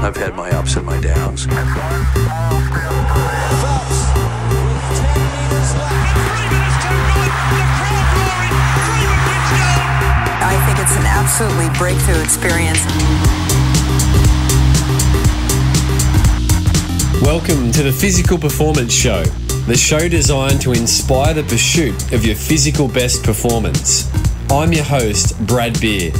I've had my ups and my downs. Phelps with 10 meters left. 3 minutes too good. The crowd roaring. Freeman wins gold. I think it's an absolutely breakthrough experience. Welcome to the Physical Performance Show, the show designed to inspire the pursuit of your physical best performance. I'm your host, Brad Beer.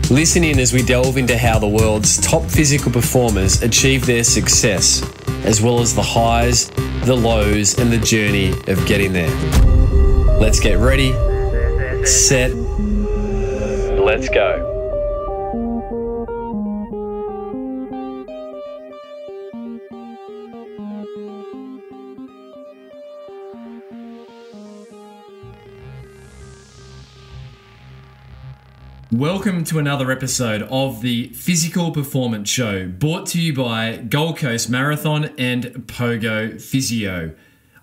Listen in as we delve into how the world's top physical performers achieve their success, as well as the highs, the lows, and the journey of getting there. Let's get ready, set, let's go. Welcome to another episode of the Physical Performance Show, brought to you by Gold Coast Marathon and Pogo Physio.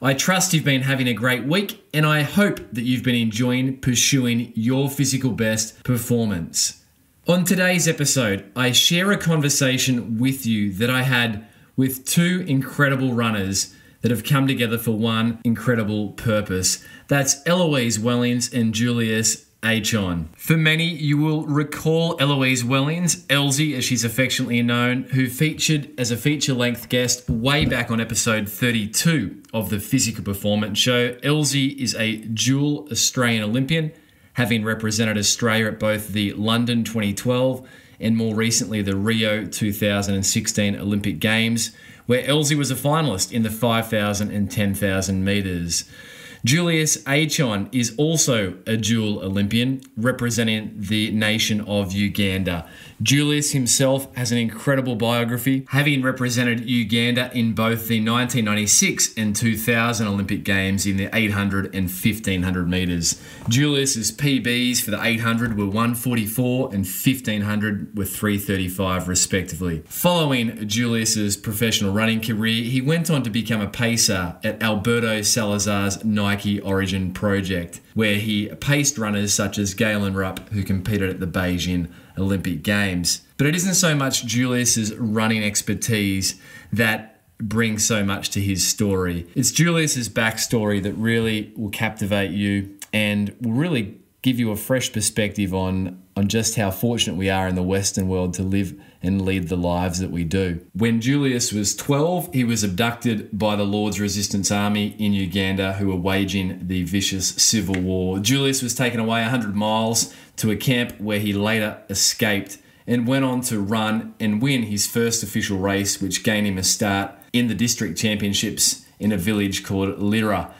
I trust you've been having a great week, and I hope that you've been enjoying pursuing your physical best performance. On today's episode, I share a conversation with you that I had with two incredible runners that have come together for one incredible purpose. That's Eloise Wellings and Julius Achon. For many, you will recall Eloise Wellings, Elsie as she's affectionately known, who featured as a feature-length guest way back on episode 32 of the Physical Performance Show. Elsie is a dual Australian Olympian, having represented Australia at both the London 2012 and more recently the Rio 2016 Olympic Games, where Elsie was a finalist in the 5,000 and 10,000 metres. Julius Achon is also a dual Olympian representing the nation of Uganda. Julius himself has an incredible biography, having represented Uganda in both the 1996 and 2000 Olympic Games in the 800 and 1500 metres. Julius's PBs for the 800 were 144 and 1500 were 335 respectively. Following Julius's professional running career, he went on to become a pacer at Alberto Salazar's Nike Origin project, where he paced runners such as Galen Rupp, who competed at the Beijing Olympic Games. But it isn't so much Julius's running expertise that brings so much to his story. It's Julius's backstory that really will captivate you and will really give you a fresh perspective on just how fortunate we are in the Western world to live and lead the lives that we do. When Julius was 12, he was abducted by the Lord's Resistance Army in Uganda, who were waging the vicious civil war. Julius was taken away 100 miles to a camp where he later escaped and went on to run and win his first official race, which gained him a start in the district championships in a village called Lira.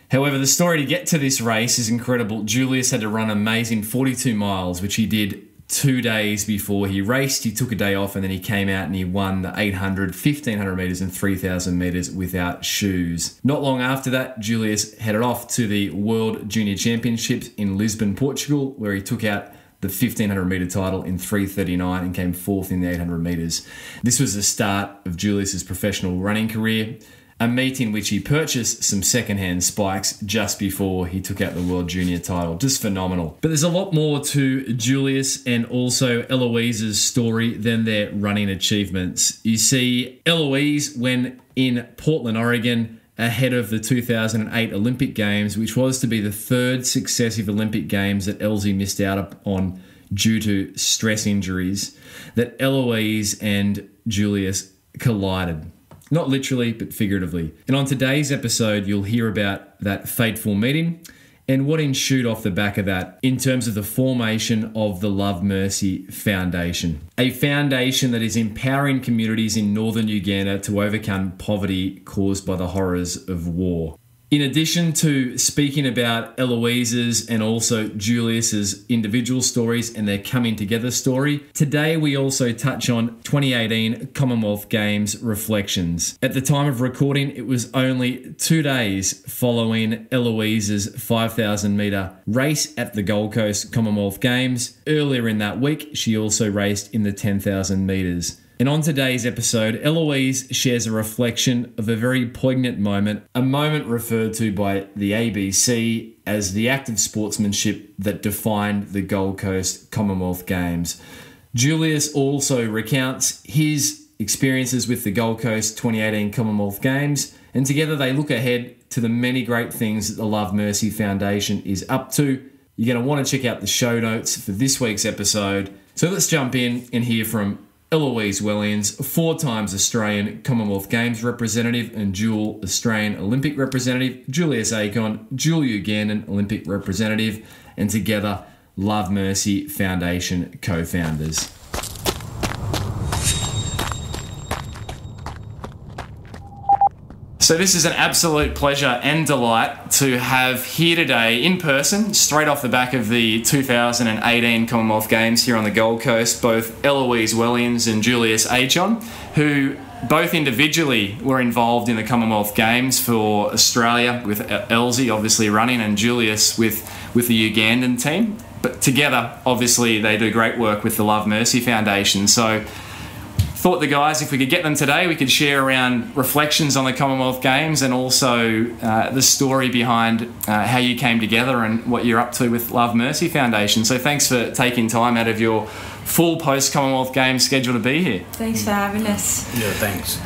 However, the story to get to this race is incredible. Julius had to run an amazing 42 miles, which he did 2 days before he raced. He took a day off and then he came out and he won the 800, 1500 metres and 3000 metres without shoes. Not long after that, Julius headed off to the World Junior Championships in Lisbon, Portugal, where he took out the 1500 metre title in 3:39 and came fourth in the 800 metres. This was the start of Julius's professional running career, a meet in which he purchased some second-hand spikes just before he took out the World Junior title. Just phenomenal. But there's a lot more to Julius and also Eloise's story than their running achievements. You see, Eloise, when in Portland, Oregon, ahead of the 2008 Olympic Games, which was to be the third successive Olympic Games that Elsie missed out on due to stress injuries, that Eloise and Julius collided. Not literally, but figuratively. And on today's episode, you'll hear about that fateful meeting and what ensued off the back of that in terms of the formation of the Love Mercy Foundation. A foundation that is empowering communities in northern Uganda to overcome poverty caused by the horrors of war. In addition to speaking about Eloise's and also Julius's individual stories and their coming together story, today we also touch on 2018 Commonwealth Games reflections. At the time of recording, it was only 2 days following Eloise's 5,000 metre race at the Gold Coast Commonwealth Games. Earlier in that week, she also raced in the 10,000 metres. And on today's episode, Eloise shares a reflection of a very poignant moment, a moment referred to by the ABC as the act of sportsmanship that defined the Gold Coast Commonwealth Games. Julius also recounts his experiences with the Gold Coast 2018 Commonwealth Games, and together they look ahead to the many great things that the Love Mercy Foundation is up to. You're going to want to check out the show notes for this week's episode. So let's jump in and hear from Eloise Wellings, 4 times Australian Commonwealth Games representative and dual Australian Olympic representative, Julius Achon, dual Ugandan Olympic representative, and together Love Mercy Foundation co-founders. So this is an absolute pleasure and delight to have here today in person, straight off the back of the 2018 Commonwealth Games here on the Gold Coast, both Eloise Wellings and Julius Achon, who both individually were involved in the Commonwealth Games for Australia, with Elsie obviously running and Julius with the Ugandan team. But together, obviously, they do great work with the Love Mercy Foundation. So thought the guys, if we could get them today, we could share around reflections on the Commonwealth Games and also the story behind how you came together and what you're up to with Love Mercy Foundation. So thanks for taking time out of your full post-Commonwealth Games schedule to be here. Thanks for having us. Yeah, thanks.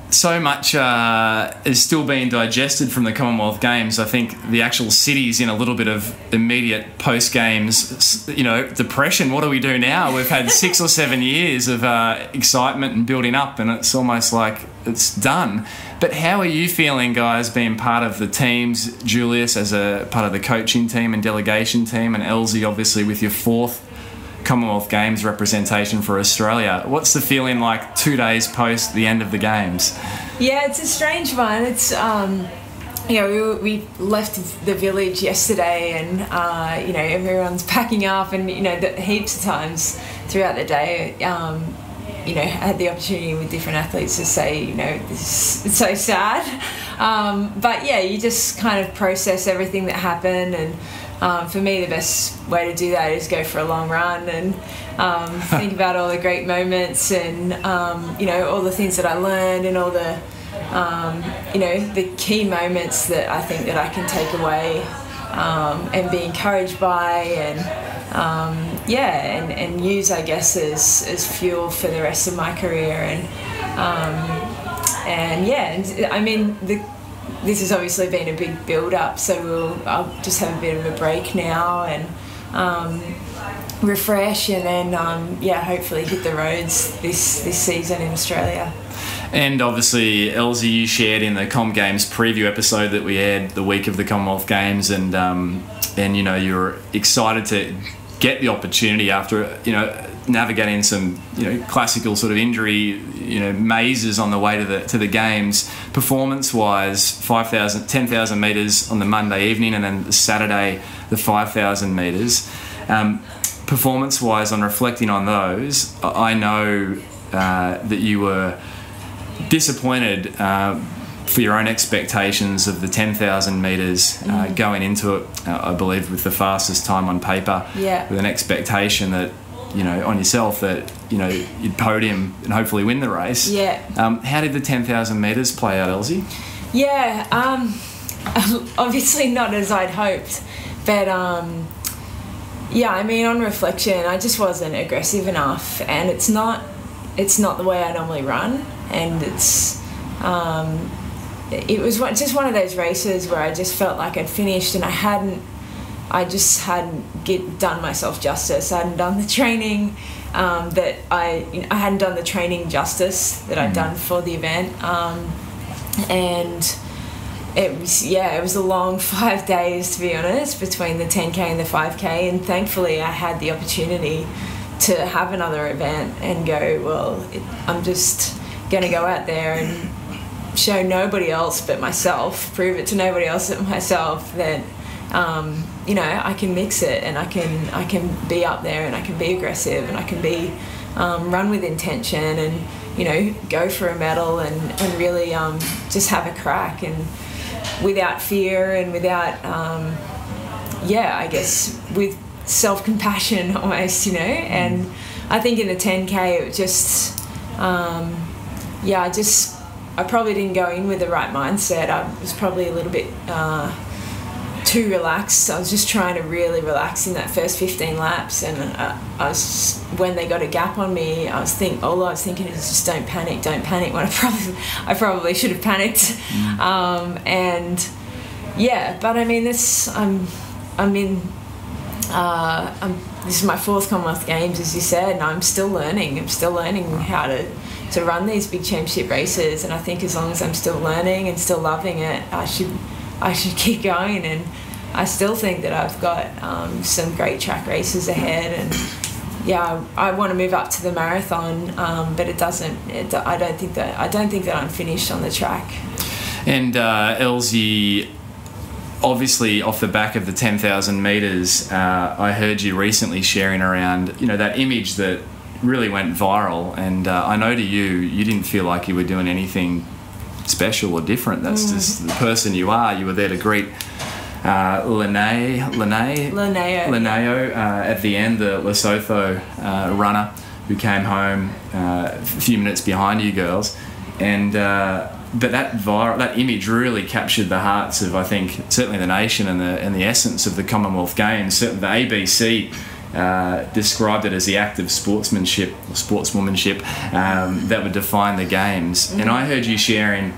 So much is still being digested from the Commonwealth Games. I think the actual city's in a little bit of immediate post-Games, depression. What do we do now? We've had 6 or 7 years of excitement and building up, and it's almost like it's done. But how are you feeling, guys, being part of the teams? Julius as a part of the coaching team and delegation team, and Elsie obviously with your 4th Commonwealth Games representation for Australia. What's the feeling like 2 days post the end of the Games? Yeah, it's a strange one. It's we left the village yesterday, and everyone's packing up, and heaps of times throughout the day, I had the opportunity with different athletes to say, it's so sad, but yeah, you just kind of process everything that happened. And for me, the best way to do that is go for a long run and think about all the great moments and, all the things that I learned and all the, the key moments that I think that I can take away and be encouraged by and use, I guess, as fuel for the rest of my career. This has obviously been a big build-up, so I'll just have a bit of a break now and refresh, and then hopefully hit the roads this season in Australia. And obviously, Elsie, you shared in the Com Games preview episode that we had the week of the Commonwealth Games, and you were excited to get the opportunity after navigating some classical sort of injury mazes on the way to the games. Performance wise, 10,000 metres on the Monday evening, and then Saturday the 5,000 metres. Performance wise, on reflecting on those, I know that you were disappointed for your own expectations of the 10,000 metres going into it, I believe with the fastest time on paper, with an expectation that on yourself that you'd podium and hopefully win the race. How did the 10,000 metres play out, Elsie? Obviously not as I'd hoped, but on reflection, I just wasn't aggressive enough, and it's not the way I normally run, and it was just one of those races where I just felt like I'd finished and I just hadn't done myself justice. I hadn't done the training I hadn't done the training justice that I'd done for the event, and it was a long 5 days, to be honest, between the 10K and the 5K, and thankfully I had the opportunity to have another event and go, I'm just going to go out there and show nobody else but myself, prove it to nobody else but myself that I can mix it, and I can be up there, and I can be aggressive, and I can be run with intention, and go for a medal, and really just have a crack, and without fear, and without I guess with self-compassion almost, and I think in the 10K it just I probably didn't go in with the right mindset. I was probably a little bit too relaxed. I was just trying to really relax in that first 15 laps, and I was when they got a gap on me, all I was thinking is just don't panic. When I probably should have panicked. And yeah, but I mean, this is my fourth Commonwealth Games, as you said, and I'm still learning. How to run these big championship races, and I think as long as I'm still learning and still loving it, I should keep going. And I still think that I've got some great track races ahead, and yeah, I want to move up to the marathon, but I don't think that I'm finished on the track. And Elsie, obviously off the back of the 10,000 metres, I heard you recently sharing around, that image that really went viral, and I know to you didn't feel like you were doing anything special or different. That's just the person you are. You were there to greet Lenao at the end, the Lesotho runner who came home a few minutes behind you girls, and but that image really captured the hearts of, I think, certainly the nation and the essence of the Commonwealth Games. Certainly the ABC described it as the act of sportsmanship or sportswomanship that would define the Games. And I heard you sharing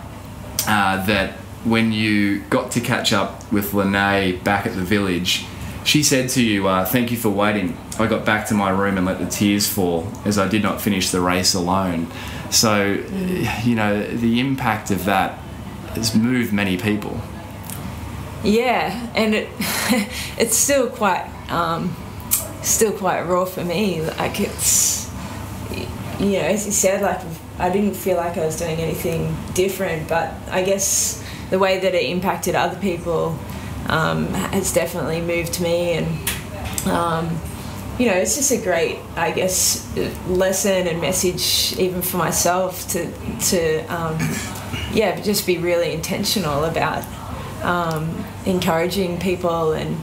that when you got to catch up with Lene back at the village, she said to you, "Thank you for waiting. I got back to my room and let the tears fall, as I did not finish the race alone." So, the impact of that has moved many people. Yeah, and it's still quite raw for me. Like, it's, as you said, like, I didn't feel like I was doing anything different, but I guess the way that it impacted other people has definitely moved me, and it's just a great, I guess, lesson and message even for myself to just be really intentional about encouraging people and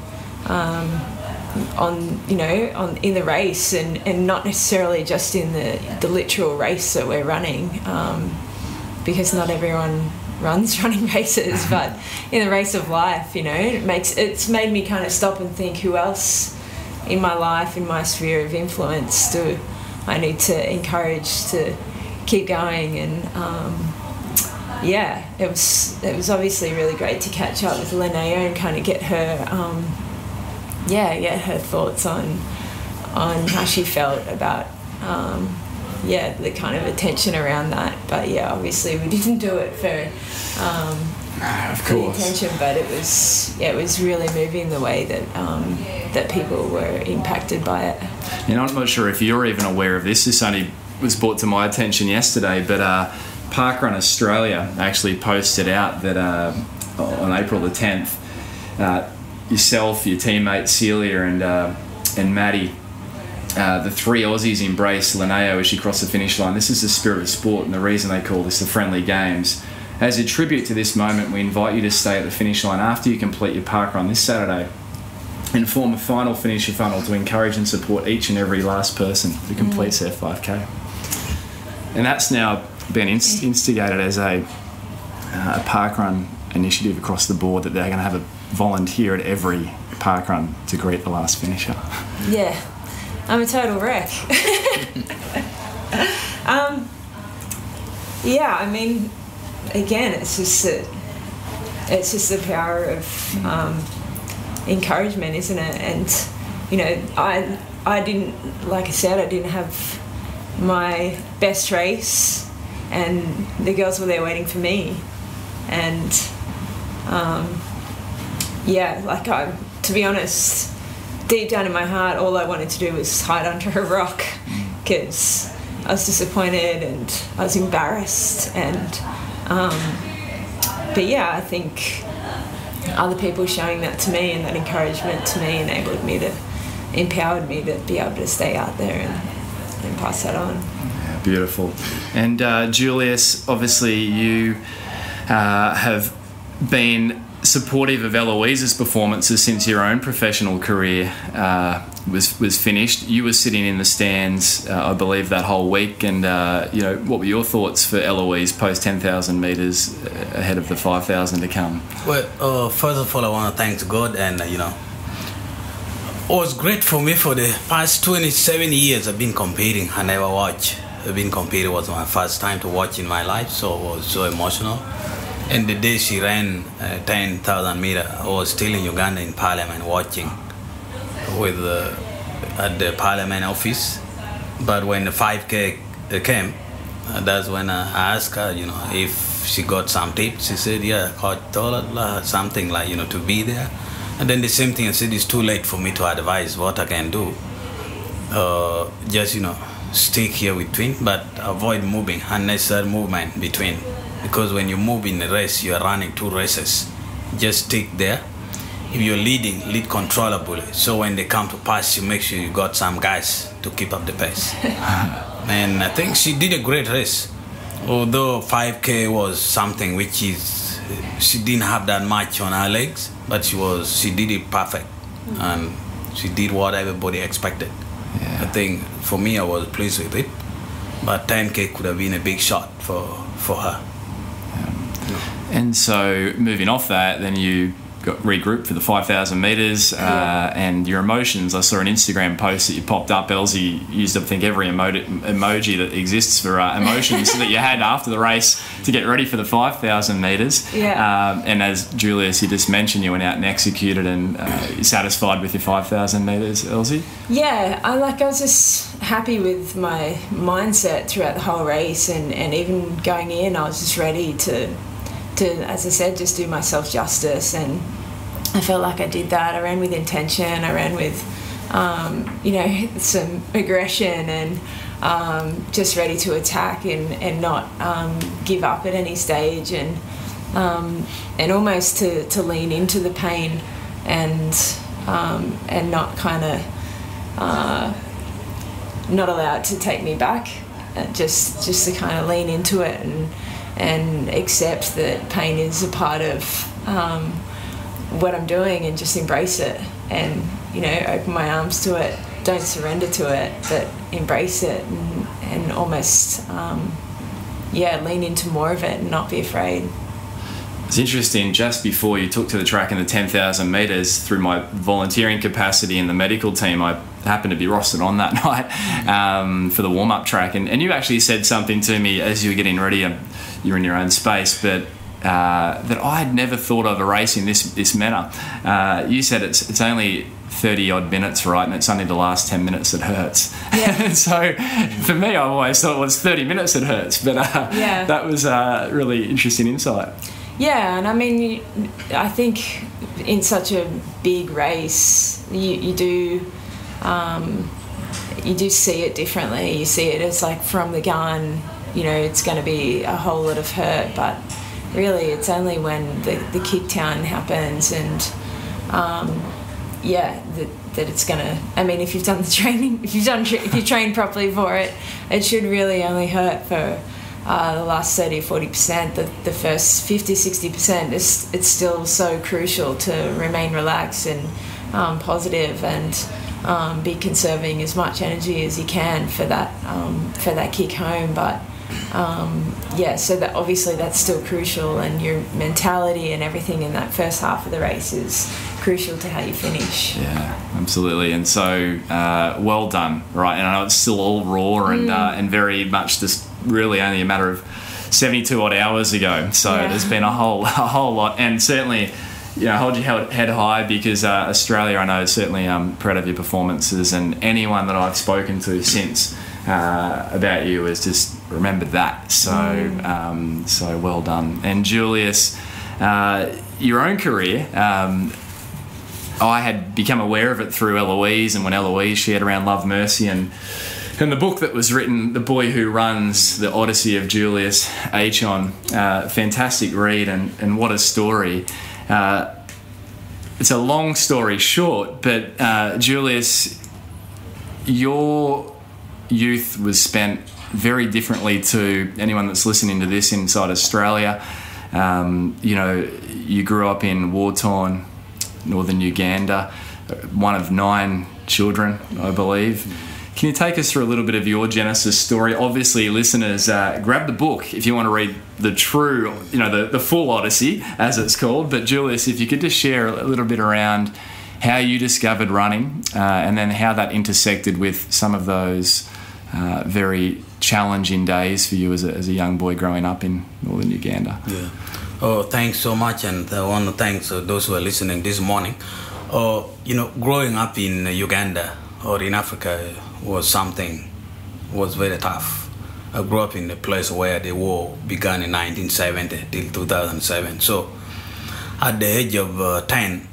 in the race, and not necessarily just in the literal race that we're running, because not everyone runs running races, but in the race of life, it's made me kind of stop and think, who else in my life, in my sphere of influence, do I need to encourage to keep going? And it was obviously really great to catch up with Linnea and kind of get her her thoughts on how she felt about the kind of attention around that. But yeah, obviously we didn't do it for the attention, but it was really moving the way that people were impacted by it. I'm not sure if you're even aware of this. This only was brought to my attention yesterday, but Parkrun Australia actually posted out that on April the 10th, yourself, your teammate Celia, and Maddie, the three Aussies embraced Linneo as she crossed the finish line. This is the spirit of sport, and the reason they call this the Friendly Games. As a tribute to this moment, we invite you to stay at the finish line after you complete your parkrun this Saturday and form a final finisher funnel to encourage and support each and every last person who completes their 5K. And that's now been instigated as a parkrun initiative across the board, that they're going to have a volunteer at every parkrun to greet the last finisher. Yeah, I'm a total wreck. I mean, again, it's just the power of encouragement, isn't it? And I didn't, like I said, I didn't have my best race, and the girls were there waiting for me, and to be honest, deep down in my heart, all I wanted to do was hide under a rock, because I was disappointed and I was embarrassed, and I think other people showing that to me and that encouragement to me empowered me to be able to stay out there and pass that on. Yeah, beautiful. And Julius, obviously you have been supportive of Eloise's performances since your own professional career was finished. You were sitting in the stands, I believe, that whole week. And what were your thoughts for Eloise post 10,000 metres ahead of the 5,000 to come? Well, first of all, I want to thank God, and it was great for me for the past 27 years. I've been competing. I never watched. I've been competing. It was my first time to watch in my life, so it was so emotional. And the day she ran 10,000 meters, I was still in Uganda in Parliament watching with at the Parliament office. But when the 5K came, that's when I asked her, if she got some tips. She said, yeah, coach told her something like, to be there. And then the same thing, I said, it's too late for me to advise what I can do. Just, stick here with twin, but avoid moving, unnecessary movement between. Because when you move in a race, you are running 2 races. Just stick there. If you're leading, lead controllably. So when they come to pass, you make sure you got some guys to keep up the pace. And I think she did a great race. Although 5K was something which is, she didn't have that much on her legs, but she did it perfect. And she did what everybody expected. Yeah. I think for me, I was pleased with it. But 10K could have been a big shot for her. And so moving off that, then you got regrouped for the 5,000 metres and your emotions. I saw an Instagram post that you popped up. Elsie used, I think, every emoji that exists for emotions that you had after the race to get ready for the 5,000 metres. Yeah. And as Julius, you just mentioned, you went out and executed, and you're satisfied with your 5,000 metres, Elsie? Yeah, I was just happy with my mindset throughout the whole race, and even going in, I was just ready to, as I said, just do myself justice, and I felt like I did that. I ran with intention. I ran with, some aggression, and just ready to attack and not give up at any stage, and almost to lean into the pain and not kind of not allow it to take me back. Just to kind of lean into it and accept that pain is a part of what I'm doing, and just embrace it, and open my arms to it. Don't surrender to it, but embrace it, and almost lean into more of it and not be afraid. It's interesting, just before you took to the track in the 10,000 metres, through my volunteering capacity in the medical team, I happened to be rostered on that night for the warm-up track, and you actually said something to me as you were getting ready. You're in your own space, but that I had never thought of a race in this manner. You said it's only 30 odd minutes, right? And it's only the last 10 minutes that hurts. Yeah. So for me, I always thought it was 30 minutes that hurts, but that was a really interesting insight. Yeah, and I mean, I think in such a big race, you do see it differently. You see it as like from the gun, it's going to be a whole lot of hurt, but really it's only when the kick down happens, and that it's going to, I mean, if you've done the training, if you train properly for it, it should really only hurt for the last 30 or 40%. The first 50-60%, it's still so crucial to remain relaxed and positive, and be conserving as much energy as you can for that kick home. But so that obviously that's still crucial, and your mentality and everything in that first half of the race is crucial to how you finish. Yeah, absolutely. And so well done, right? And I know it's still all raw and very much just really only a matter of 72 odd hours ago. So there's been a whole lot, and certainly, hold your head high, because Australia, I know, is certainly proud of your performances, and anyone that I've spoken to since about you has just remembered that. So so well done. And Julius, your own career, I had become aware of it through Eloise, and when Eloise shared around Love, Mercy, and the book that was written, The Boy Who Runs, The Odyssey of Julius Achon, fantastic read, and what a story. It's a long story short, but Julius, your youth was spent very differently to anyone that's listening to this inside Australia. You grew up in war-torn northern Uganda, one of 9 children, I believe. Can you take us through a little bit of your genesis story? Obviously, listeners, grab the book if you want to read the true, the full Odyssey, as it's called. But Julius, if you could just share a little bit around how you discovered running and then how that intersected with some of those very challenging days for you as a young boy growing up in northern Uganda. Yeah. Oh, thanks so much, and I want to thank those who are listening this morning. Growing up in Uganda or in Africa was very tough. I grew up in a place where the war began in 1970 till 2007. So at the age of 10,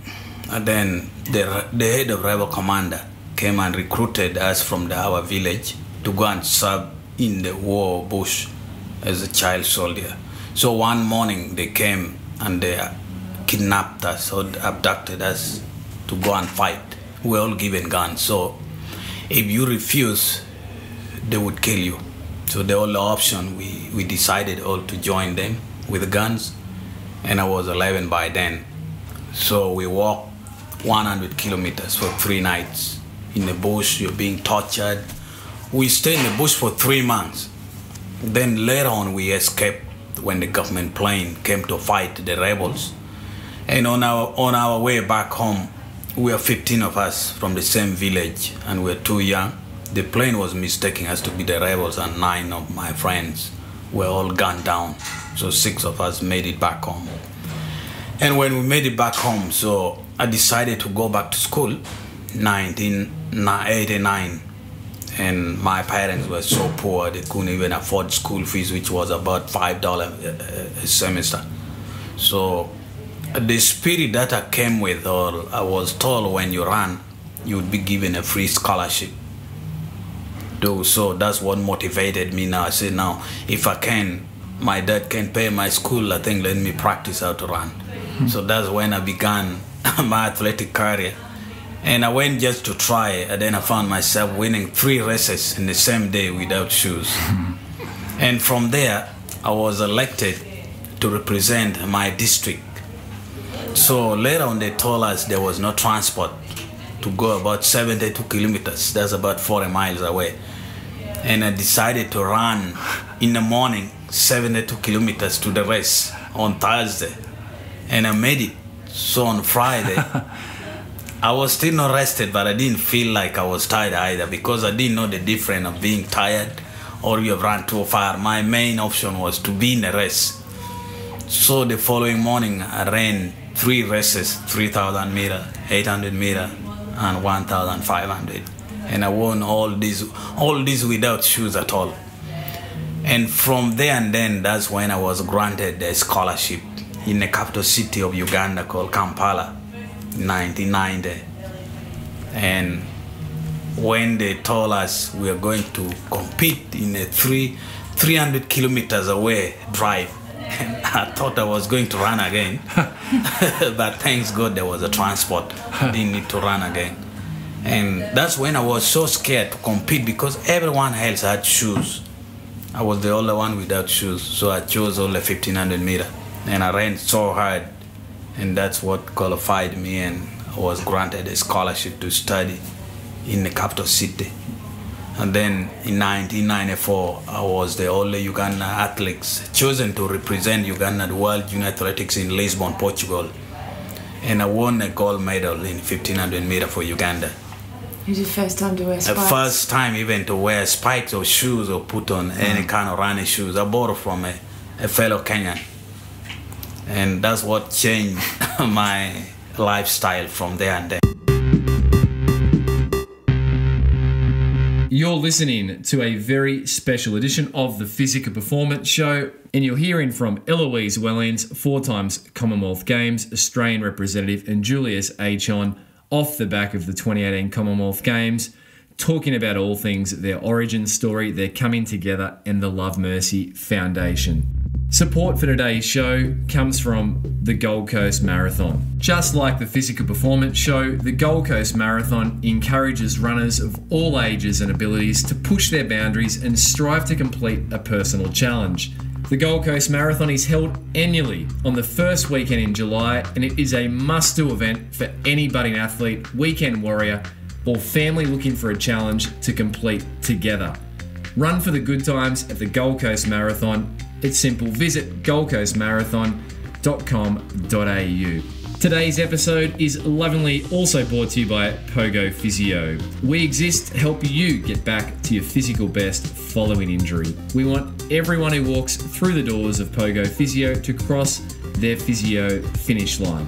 then the head of rebel commander came and recruited us from our village to go and serve in the war bush as a child soldier. So one morning they came and they kidnapped us or abducted us to go and fight. We were all given guns. So if you refuse, they would kill you. So the only option, we decided all to join them with guns. And I was 11 by then. So we walked 100 kilometers for 3 nights. In the bush, you're being tortured. We stayed in the bush for 3 months. Then later on, we escaped when the government plane came to fight the rebels. And on our way back home, we were 15 of us from the same village, and we were too young. The plane was mistaking us to be the rebels, and 9 of my friends were all gunned down. So 6 of us made it back home. And when we made it back home, so I decided to go back to school, 1989. And my parents were so poor, they couldn't even afford school fees, which was about $5 a semester. So the spirit that I came with, or I was told when you run, you would be given a free scholarship. So that's what motivated me now. I said, now, if I can, my dad can pay my school, I think let me practice how to run. So that's when I began my athletic career. And I went just to try, and then I found myself winning 3 races in the same day without shoes. And from there, I was elected to represent my district. So later on, they told us there was no transport to go about 72 kilometers. That's about 40 miles away. And I decided to run in the morning 72 kilometers to the race on Thursday. And I made it. So on Friday, I was still not rested, but I didn't feel like I was tired either, because I didn't know the difference of being tired or you have run too far. My main option was to be in a race. So the following morning, I ran 3 races, 3,000 meter, 800 meter, and 1,500. And I won all these without shoes at all. And from there and then, that's when I was granted a scholarship in the capital city of Uganda called Kampala. 1990. And when they told us we are going to compete in a 300 kilometers away drive, I thought I was going to run again. But thanks God there was a transport. I didn't need to run again. And that's when I was so scared to compete, because everyone else had shoes. I was the only one without shoes. So I chose only 1,500 meter. And I ran so hard. And that's what qualified me, and I was granted a scholarship to study in the capital city. And then in 1994, I was the only Ugandan athlete chosen to represent Uganda at the World Junior Athletics in Lisbon, Portugal. And I won a gold medal in 1,500 meter for Uganda. It was your first time to wear spikes? The first time even to wear spikes or shoes or put on any kind of running shoes. I bought it from a fellow Kenyan. And that's what changed my lifestyle from there and then. You're listening to a very special edition of the Physical Performance Show, and you're hearing from Eloise Wellings, 4 times Commonwealth Games Australian representative, and Julius Achon, off the back of the 2018 Commonwealth Games, talking about all things their origin story, their coming together, and the Love Mercy Foundation. Support for today's show comes from the Gold Coast Marathon. Just like the Physical Performance Show, the Gold Coast Marathon encourages runners of all ages and abilities to push their boundaries and strive to complete a personal challenge. The Gold Coast Marathon is held annually on the first weekend in July, and it is a must-do event for any budding athlete, weekend warrior, or family looking for a challenge to complete together. Run for the good times at the Gold Coast Marathon. It's simple. Visit goldcoastmarathon.com.au. Today's episode is lovingly also brought to you by Pogo Physio. We exist to help you get back to your physical best following injury. We want everyone who walks through the doors of Pogo Physio to cross their physio finish line.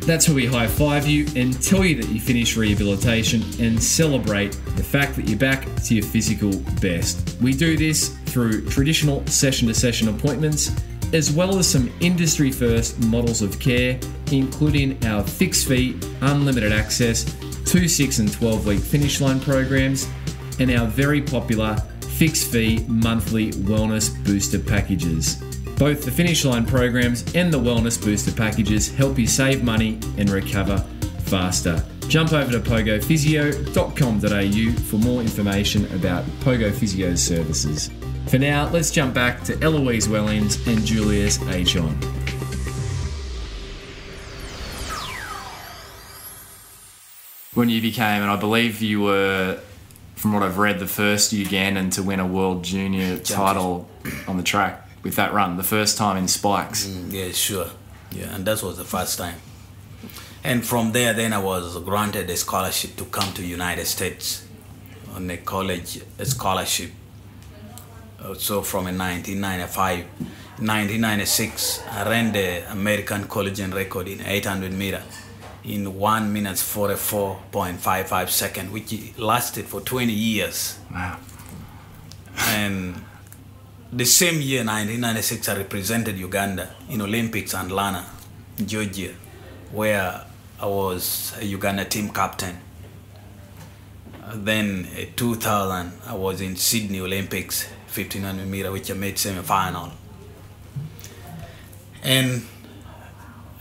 That's where we high five you and tell you that you finished rehabilitation and celebrate the fact that you're back to your physical best. We do this through traditional session-to-session appointments, as well as some industry-first models of care, including our fixed-fee, unlimited access, 2, 6 and 12-week finish line programs, and our very popular fixed-fee monthly wellness booster packages. Both the finish line programs and the wellness booster packages help you save money and recover faster. Jump over to pogophysio.com.au for more information about Pogo Physio's services. For now, let's jump back to Eloise Wellings and Julius Achon. When you became, and I believe you were, from what I've read, the first Ugandan to win a World Junior title on the track with that run, the first time in spikes. Yeah, sure. Yeah, and that was the first time. And from there, then I was granted a scholarship to come to United States on a college scholarship. So from 1995, 1996, I ran the American collegiate record in 800 meter in 1 minute 44.55 seconds, which lasted for 20 years. Wow. And the same year, 1996, I represented Uganda in Olympics in Atlanta, Georgia, where I was a Uganda team captain. Then in 2000, I was in Sydney Olympics, 1500 meter, which I made semi-final. And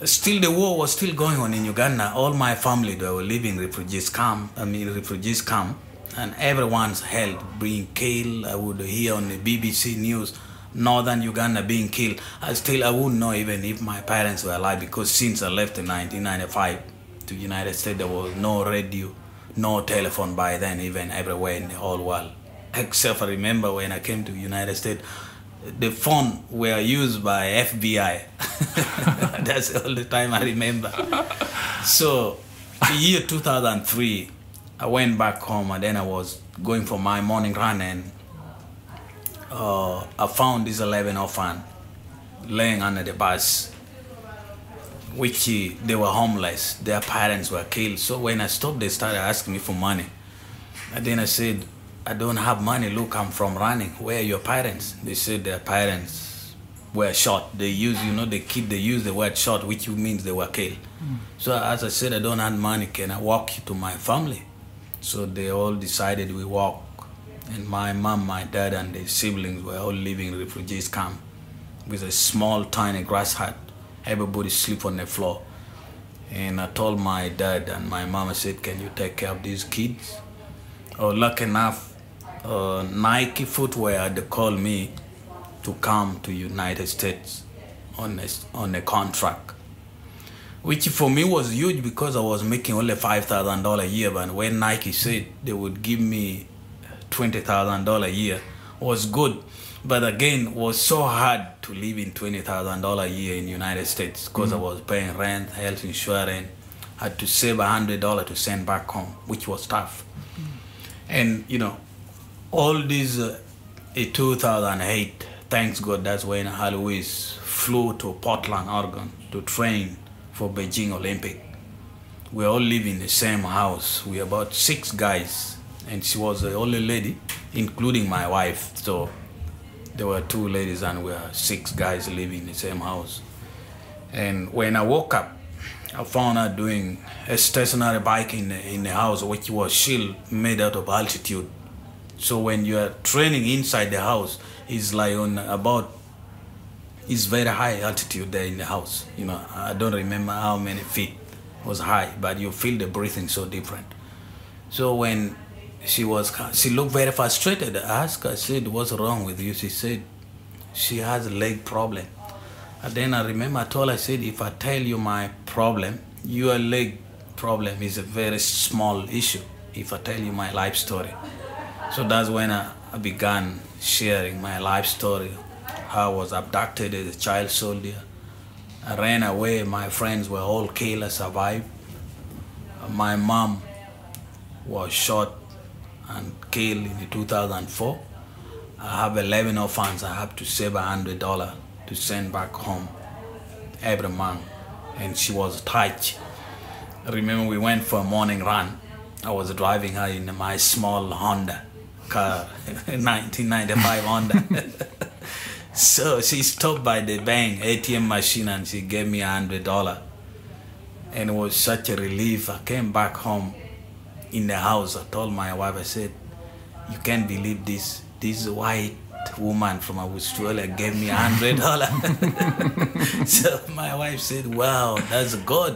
still the war was still going on in Uganda. All my family, they were living refugees camp, and everyone's held, being killed. I would hear on the BBC News, northern Uganda being killed. I wouldn't know even if my parents were alive, because since I left in 1995 to United States, there was no radio, no telephone by then, even everywhere in the whole world. Except I remember when I came to United States, the phone were used by FBI. That's all the time I remember. So, the year 2003, I went back home, and then I was going for my morning run, and I found these 11 orphans laying under the bus, which they were homeless. Their parents were killed. So when I stopped, they started asking me for money. And then I said, I don't have money. Look, I'm from running. Where are your parents? They said their parents were shot. They use, they use the word shot, which means they were killed. So as I said, I don't have money. Can I walk to my family? So they all decided we walk. And my mom, my dad, and their siblings were all living in refugees camp with a small, tiny grass hut. Everybody sleep on the floor. And I told my dad and my mom, I said, can you take care of these kids? Lucky enough, Nike footwear, they called me to come to United States on a contract, which for me was huge because I was making only $5,000 a year. But when Nike said they would give me $20,000 a year, was good. But again, it was so hard to live in $20,000 a year in United States because I was paying rent, health insurance. I had to save $100 to send back home, which was tough. And all these in 2008, thanks God, that's when Eloise flew to Portland, Oregon to train for Beijing Olympic. We all live in the same house. We about 6 guys, and she was the only lady, including my wife. So there were 2 ladies and we were 6 guys living in the same house. And when I woke up, I found her doing a stationary bike in the house, which was shield made out of altitude. So when you are training inside the house, it's like it's very high altitude there in the house. I don't remember how many feet was high, but you feel the breathing so different. So when she looked very frustrated, I asked her, I said, what's wrong with you? She said, she has a leg problem. And then I remember I told her, I said, if I tell you my problem, your leg problem is a very small issue if I tell you my life story. So that's when I began sharing my life story. How I was abducted as a child soldier. I ran away, my friends were all killed, I survived. My mom was shot and killed in 2004. I have 11 orphans. I have to save $100 to send back home every month. And she was touched. I remember we went for a morning run. I was driving her in my small Honda car, 1995 Honda. So she stopped by the bank ATM machine and she gave me $100. And it was such a relief. I came back home in the house. I told my wife, I said, you can't believe this. This white woman from Australia gave me $100. So my wife said, wow, that's good.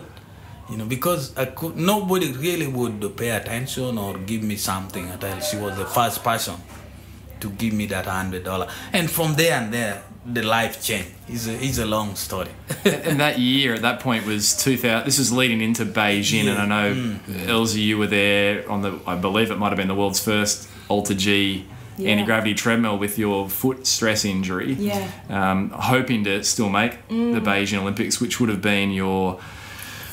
You know, because nobody really would pay attention or give me something. I tell you, she was the first person to give me that $100. And from there and there, the life changed. It's a long story. And that year, at that point, was 2000. This was leading into Beijing, Yeah. and I know, Elsie, you were there on I believe it might have been the world's first Alter G anti-gravity treadmill with your foot stress injury. Yeah. Hoping to still make the Beijing Olympics, which would have been your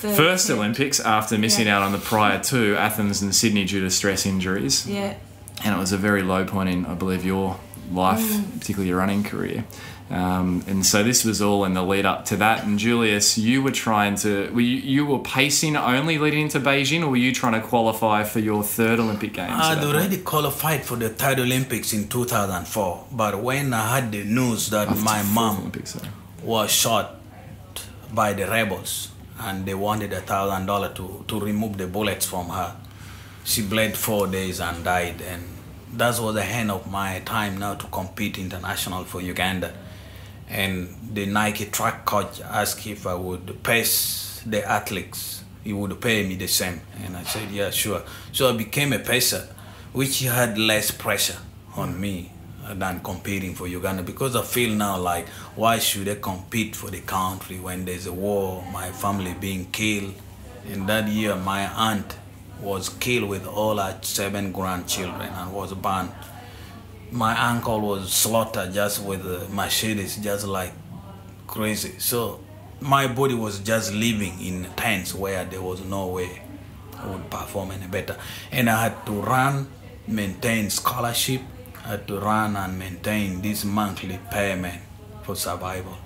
first Olympics after missing out on the prior two, Athens and Sydney, due to stress injuries. Yeah. And it was a very low point in, I believe, your life, particularly your running career. And so this was all in the lead up to that. And Julius, you were trying to, you were pacing only leading into Beijing, or were you trying to qualify for your third Olympic Games? I'd already qualified for the third Olympics in 2004. But when I had the news that my mom was shot by the rebels and they wanted $1,000 to remove the bullets from her, she bled 4 days and died. And that was the end of my time now to compete international for Uganda. And the Nike track coach asked if I would pace the athletes. He would pay me the same. And I said, yeah, sure. So I became a pacer, which had less pressure on me than competing for Uganda, because I feel now like, why should I compete for the country when there's a war, my family being killed? In that year, my aunt was killed with all her 7 grandchildren and was burned. My uncle was slaughtered just with machetes, just like crazy. So my body was just living in tents where there was no way I would perform any better. And I had to run, maintain scholarship, I had to run and maintain this monthly payment for survival.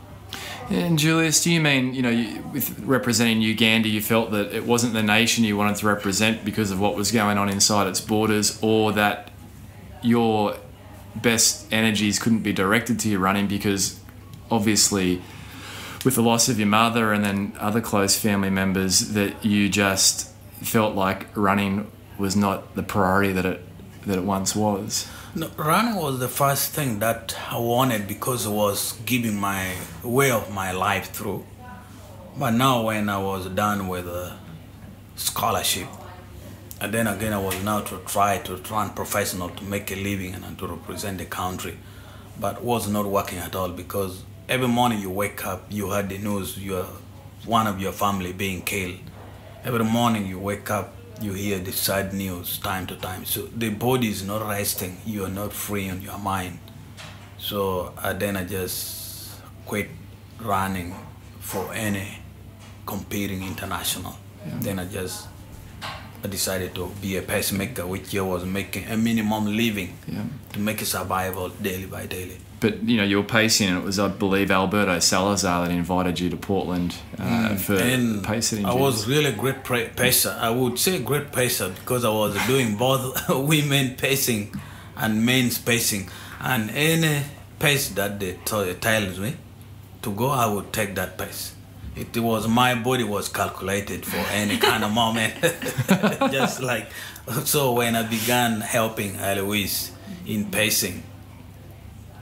And Julius, do you mean, with representing Uganda, you felt that it wasn't the nation you wanted to represent because of what was going on inside its borders, or that your best energies couldn't be directed to your running because obviously with the loss of your mother and then other close family members, that you just felt like running was not the priority that it once was? No, running was the first thing that I wanted because it was giving my way of my life through. But now when I was done with a scholarship, and then again I was now to try to run professional to make a living and to represent the country, but it was not working at all, because every morning you wake up, you heard the news, one of your family being killed. Every morning you wake up, you hear the sad news time to time. So the body is not resting. You are not free on your mind. So then I just quit running for any competing international. Yeah. Then I decided to be a pacemaker, which I was making a minimum living to make a survival daily by daily. But you were pacing, and it was, I believe, Alberto Salazar that invited you to Portland for pacing. I was really a great pacer. I would say great pacer because I was doing both women pacing and men's pacing. And any pace that they tells me to go, I would take that pace. It was, my body was calculated for any kind of moment. Just like, so when I began helping Eloise in pacing,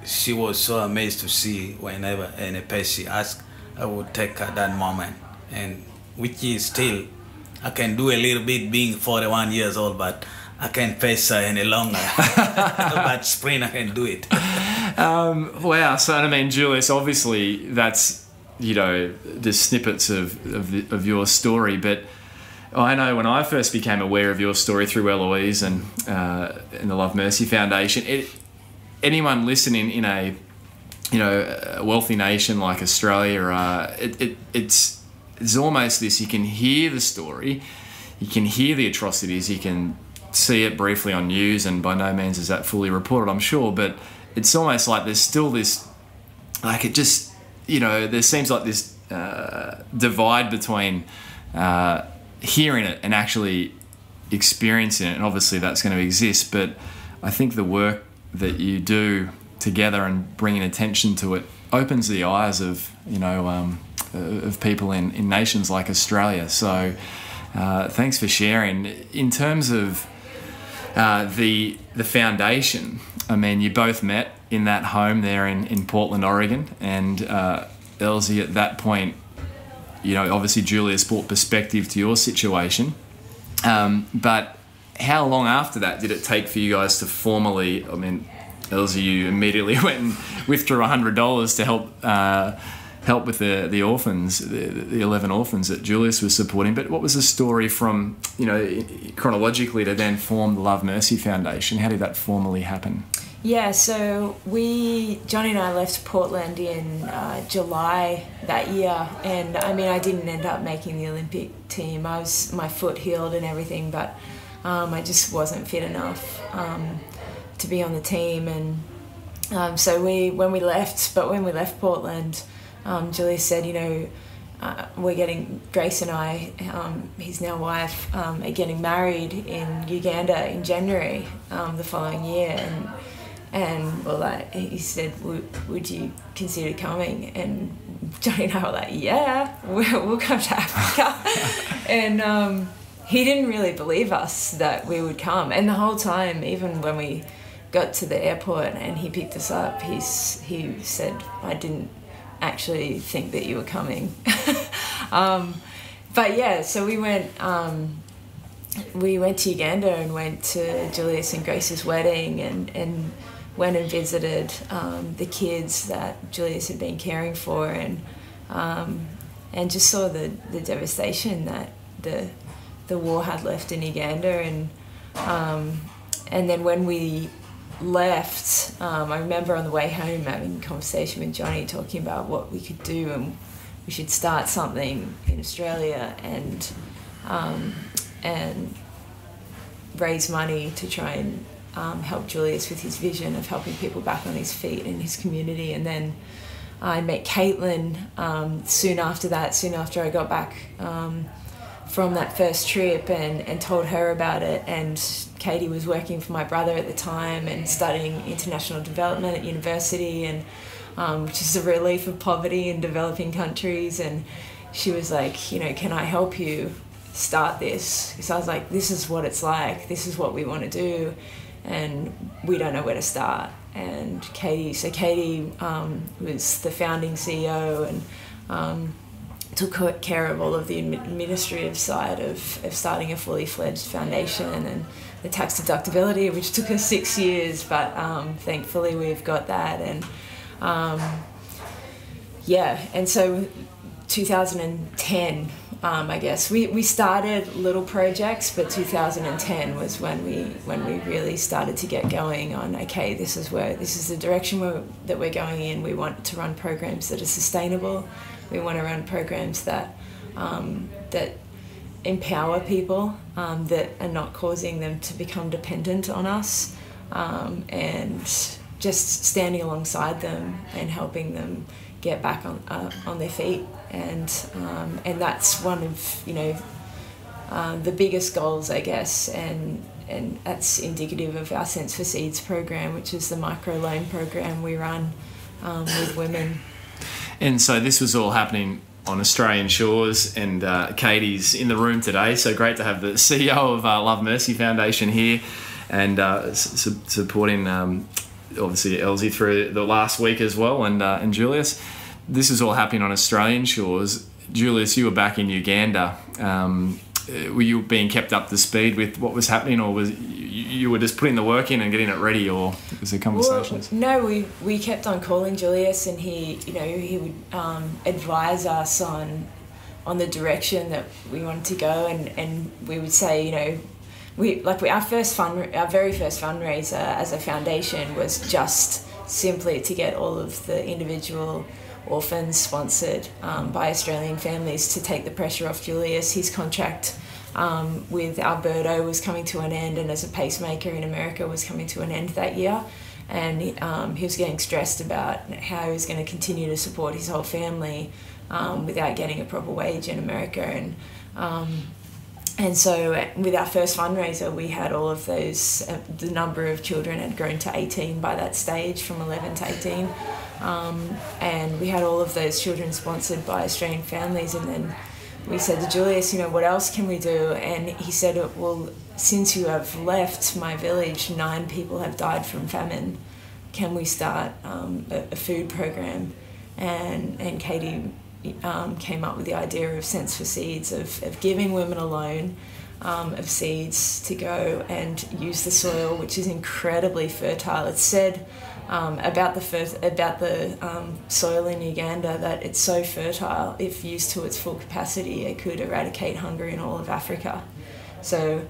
she was so amazed to see whenever any pace she asked, I would take her that moment. And which is still, I can do a little bit being 41 years old, but I can't face any longer. But sprint, I can do it. Wow. So, I mean, Julius, obviously that's, you know, the snippets of your story, but I know when I first became aware of your story through Eloise and the Love Mercy Foundation, anyone listening in a, you know, a wealthy nation like Australia, it's almost this, you can hear the story, you can hear the atrocities, you can see it briefly on news, and by no means is that fully reported, I'm sure, but it's almost like there's still this, like it just, you know, there seems like this divide between hearing it and actually experiencing it, and obviously that's going to exist, but I think the work that you do together and bringing attention to it opens the eyes of, you know, of people in nations like Australia. So thanks for sharing. In terms of the foundation, I mean, you both met in that home there in Portland, Oregon, and Elsie, at that point, you know, obviously Julius brought perspective to your situation, but how long after that did it take for you guys to formally, I mean, Elsie, you immediately went and withdrew $100 to help with the orphans, the 11 orphans that Julius was supporting. But what was the story from, you know, chronologically to then form the Love Mercy Foundation? How did that formally happen? Yeah, so Johnny and I left Portland in July that year, and I mean, I didn't end up making the Olympic team. My foot healed and everything, but I just wasn't fit enough to be on the team, and so when we left Portland, Julius said, you know, Grace and I, his now wife, are getting married in Uganda in January the following year, and well, he said, would you consider coming? And Johnny and I were like, yeah, we'll come to Africa. And he didn't really believe us that we would come, and the whole time, even when we got to the airport and he picked us up, he said, I didn't actually think that you were coming. But yeah, so we went to Uganda and went to Julius and Grace's wedding, and went and visited the kids that Julius had been caring for, and just saw the devastation that the war had left in Uganda, and then when we left, I remember on the way home having a conversation with Johnny, talking about what we could do, and we should start something in Australia and raise money to try and help Julius with his vision of helping people back on his feet in his community. And then I met Caitlin soon after I got back from that first trip, and told her about it. And Katie was working for my brother at the time and studying international development at university, and which is the relief of poverty in developing countries. And she was like, you know, can I help you start this? Because I was like, this is what it's like, this is what we want to do, and we don't know where to start. And Katie was the founding CEO and took care of all of the administrative side of starting a fully fledged foundation and the tax deductibility, which took us 6 years, but thankfully we've got that. And and so 2010, I guess we started little projects, but 2010 was when we really started to get going on, okay, this is the direction that we're going in. We want to run programs that are sustainable. We want to run programs that empower people, that are not causing them to become dependent on us, and just standing alongside them and helping them get back on their feet. And that's one of, you know, the biggest goals, I guess, and that's indicative of our Sense for Seeds program, which is the micro loan program we run with women. And so this was all happening on Australian shores, and Katie's in the room today. So great to have the CEO of Love Mercy Foundation here, and supporting obviously Elsie through the last week as well, and Julius. This is all happening on Australian shores. Julius, you were back in Uganda. Were you being kept up to speed with what was happening, or was you were just putting the work in and getting it ready, or was there conversations? Well, no, we kept on calling Julius, and he would advise us on the direction that we wanted to go, and we would say, our very first fundraiser as a foundation was just simply to get all of the individual orphans sponsored by Australian families to take the pressure off Julius. His contract with Alberto was coming to an end, and as a pacemaker in America was coming to an end that year, and he was getting stressed about how he was going to continue to support his whole family without getting a proper wage in America. And so with our first fundraiser, we had all of those, the number of children had grown to 18 by that stage, from 11 to 18. And we had all of those children sponsored by Australian families. And then we said to Julius, what else can we do? And he said, well, since you have left my village, 9 people have died from famine. Can we start a food program? And Katie came up with the idea of Sense for Seeds, of giving women a loan of seeds to go and use the soil, which is incredibly fertile. It's said about the soil in Uganda that it's so fertile, if used to its full capacity, it could eradicate hunger in all of Africa. So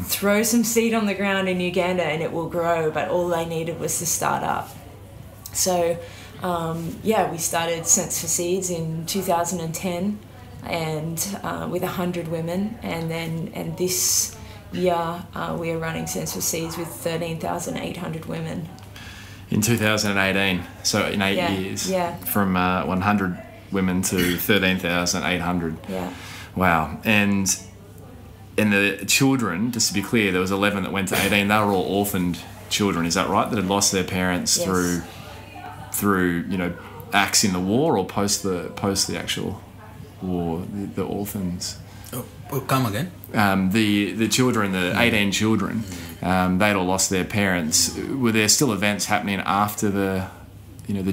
throw some seed on the ground in Uganda and it will grow, but all they needed was to start up. So we started Sense for Seeds in 2010, and with 100 women, and this year we are running Sense for Seeds with 13,800 women. In 2018, so in 8 years, from 100 women to 13,800. Yeah. Wow. And the children, just to be clear, there was 11 that went to 18. They were all orphaned children. Is that right? That had lost their parents through acts in the war, or post the actual war, the orphans. Come again? The children, the 18 children, they'd all lost their parents. Were there still events happening after the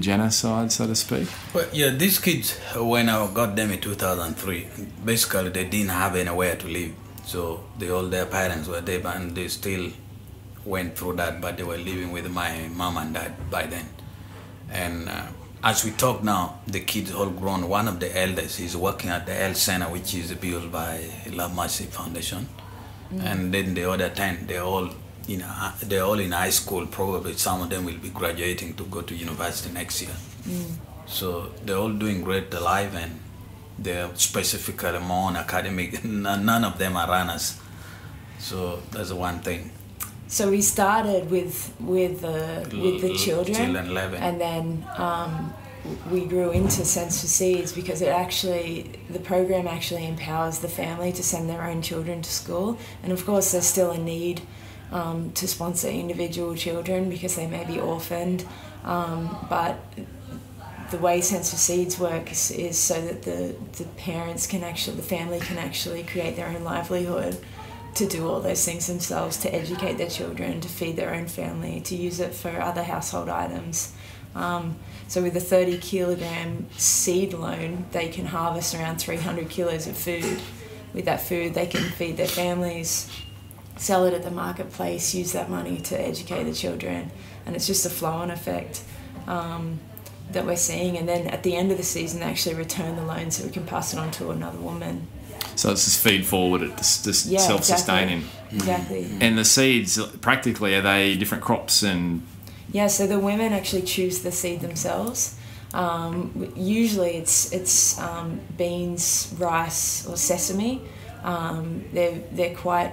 genocide, so to speak? Well, yeah, these kids, when I got them in 2003, basically they didn't have anywhere to live. So all their parents were there, and they still went through that, but they were living with my mom and dad by then. And as we talk now, the kids all grown. One of the elders is working at the health center, which is built by Love Mercy Foundation. And then the other 10, they're all in high school. Probably some of them will be graduating to go to university next year. So they're all doing great alive, and they're specifically more on academic. None of them are runners. So that's one thing. So we started with the children, 11. and then we grew into Sense for Seeds because the program actually empowers the family to send their own children to school. And of course, there's still a need to sponsor individual children because they may be orphaned. But the way Sense for Seeds works is so that the family can actually create their own livelihood, to do all those things themselves, to educate their children, to feed their own family, to use it for other household items. So with a 30 kilogram seed loan, they can harvest around 300 kilos of food. With that food, they can feed their families, sell it at the marketplace, use that money to educate the children. And it's just a flow-on effect that we're seeing. And then at the end of the season, they actually return the loan so we can pass it on to another woman. So it's just feed forward, it's just self-sustaining. Exactly. And the seeds, practically, are they different crops? And yeah, so the women actually choose the seed themselves. Usually it's beans, rice, or sesame. They're quite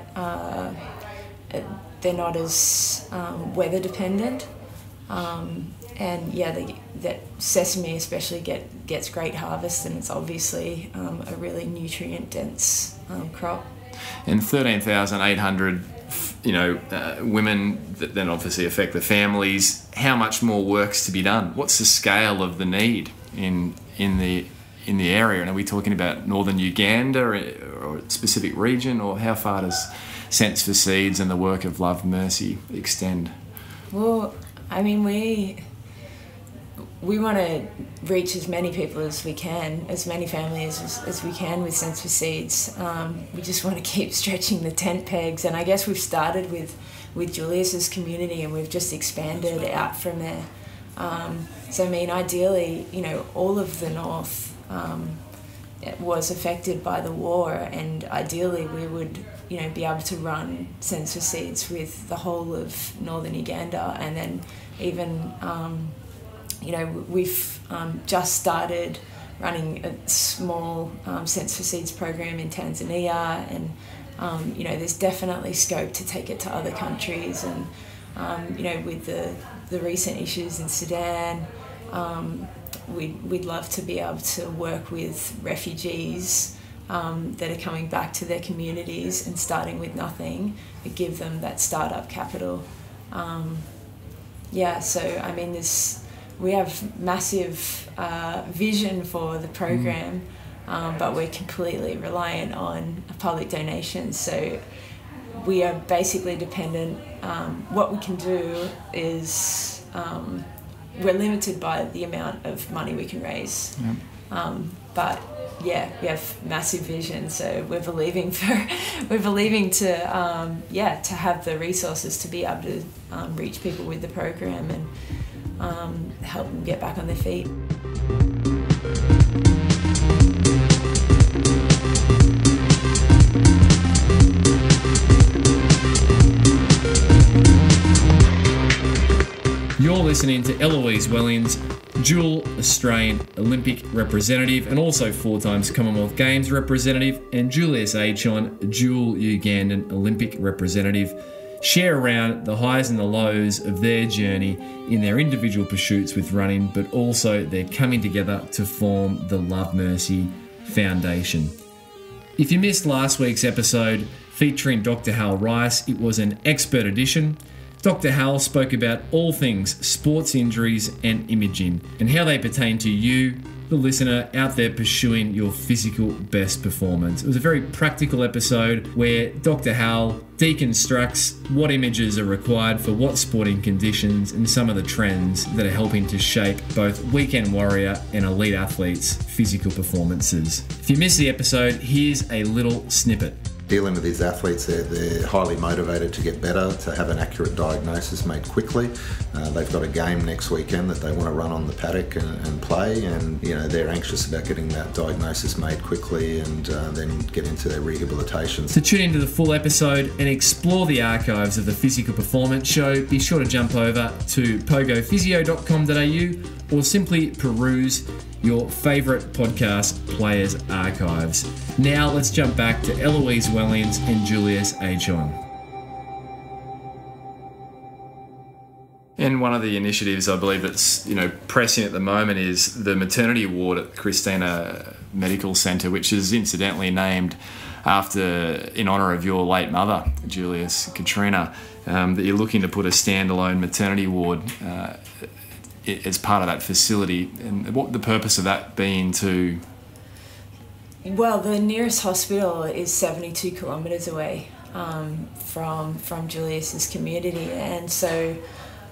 they're not as weather dependent. And that sesame especially gets great harvest, and it's obviously a really nutrient-dense crop. And 13,800, women that then obviously affect the families. How much more work's to be done? What's the scale of the need in the area? And are we talking about northern Uganda or a specific region, or how far does Sense for Seeds and the work of Love Mercy extend? Well, I mean, we want to reach as many people as we can, as many families as we can with Sense for Seeds. We just want to keep stretching the tent pegs, and I guess we've started with with Julius's community, and we've just expanded out from there. So I mean, ideally, you know, all of the north was affected by the war, and ideally we would, you know, be able to run Sense for Seeds with the whole of northern Uganda, and then even, you know, we've just started running a small Sense for Seeds program in Tanzania, and you know, there's definitely scope to take it to other countries, and you know, with the recent issues in Sudan, we'd love to be able to work with refugees that are coming back to their communities and starting with nothing, but give them that startup capital. Yeah, so I mean, we have massive vision for the program, but we're completely reliant on public donations. So we are basically dependent. What we can do is we're limited by the amount of money we can raise. But yeah, we have massive vision, so we're believing to have the resources to be able to reach people with the program and help them get back on their feet. You're listening to Eloise Wellings, dual Australian Olympic representative and also 4 times Commonwealth Games representative, and Julius Achon, dual Ugandan Olympic representative, share around the highs and the lows of their journey in their individual pursuits with running, but also they're coming together to form the Love Mercy Foundation. If you missed last week's episode featuring Dr. Hal Rice, it was an expert edition. Dr. Hal spoke about all things sports injuries and imaging and how they pertain to you, the listener, out there pursuing your physical best performance. It was a very practical episode where Dr. Hal deconstructs what images are required for what sporting conditions and some of the trends that are helping to shape both weekend warrior and elite athletes' physical performances. If you missed the episode, here's a little snippet. Dealing with these athletes, they're highly motivated to get better, to have an accurate diagnosis made quickly. They've got a game next weekend that they want to run on the paddock and play, and you know, they're anxious about getting that diagnosis made quickly and then get into their rehabilitation. To tune into the full episode and explore the archives of the Physical Performance Show, be sure to jump over to pogophysio.com.au or simply peruse your favourite podcast players' archives. Now let's jump back to Eloise Wellings and Julius Achon. And one of the initiatives I believe that's, you know, pressing at the moment is the maternity ward at Christina Medical Centre, which is incidentally named in honour of your late mother, Julius, Katrina, that you're looking to put a standalone maternity ward as part of that facility, and what the purpose of that being to? Well, the nearest hospital is 72 kilometres away from Julius's community, and so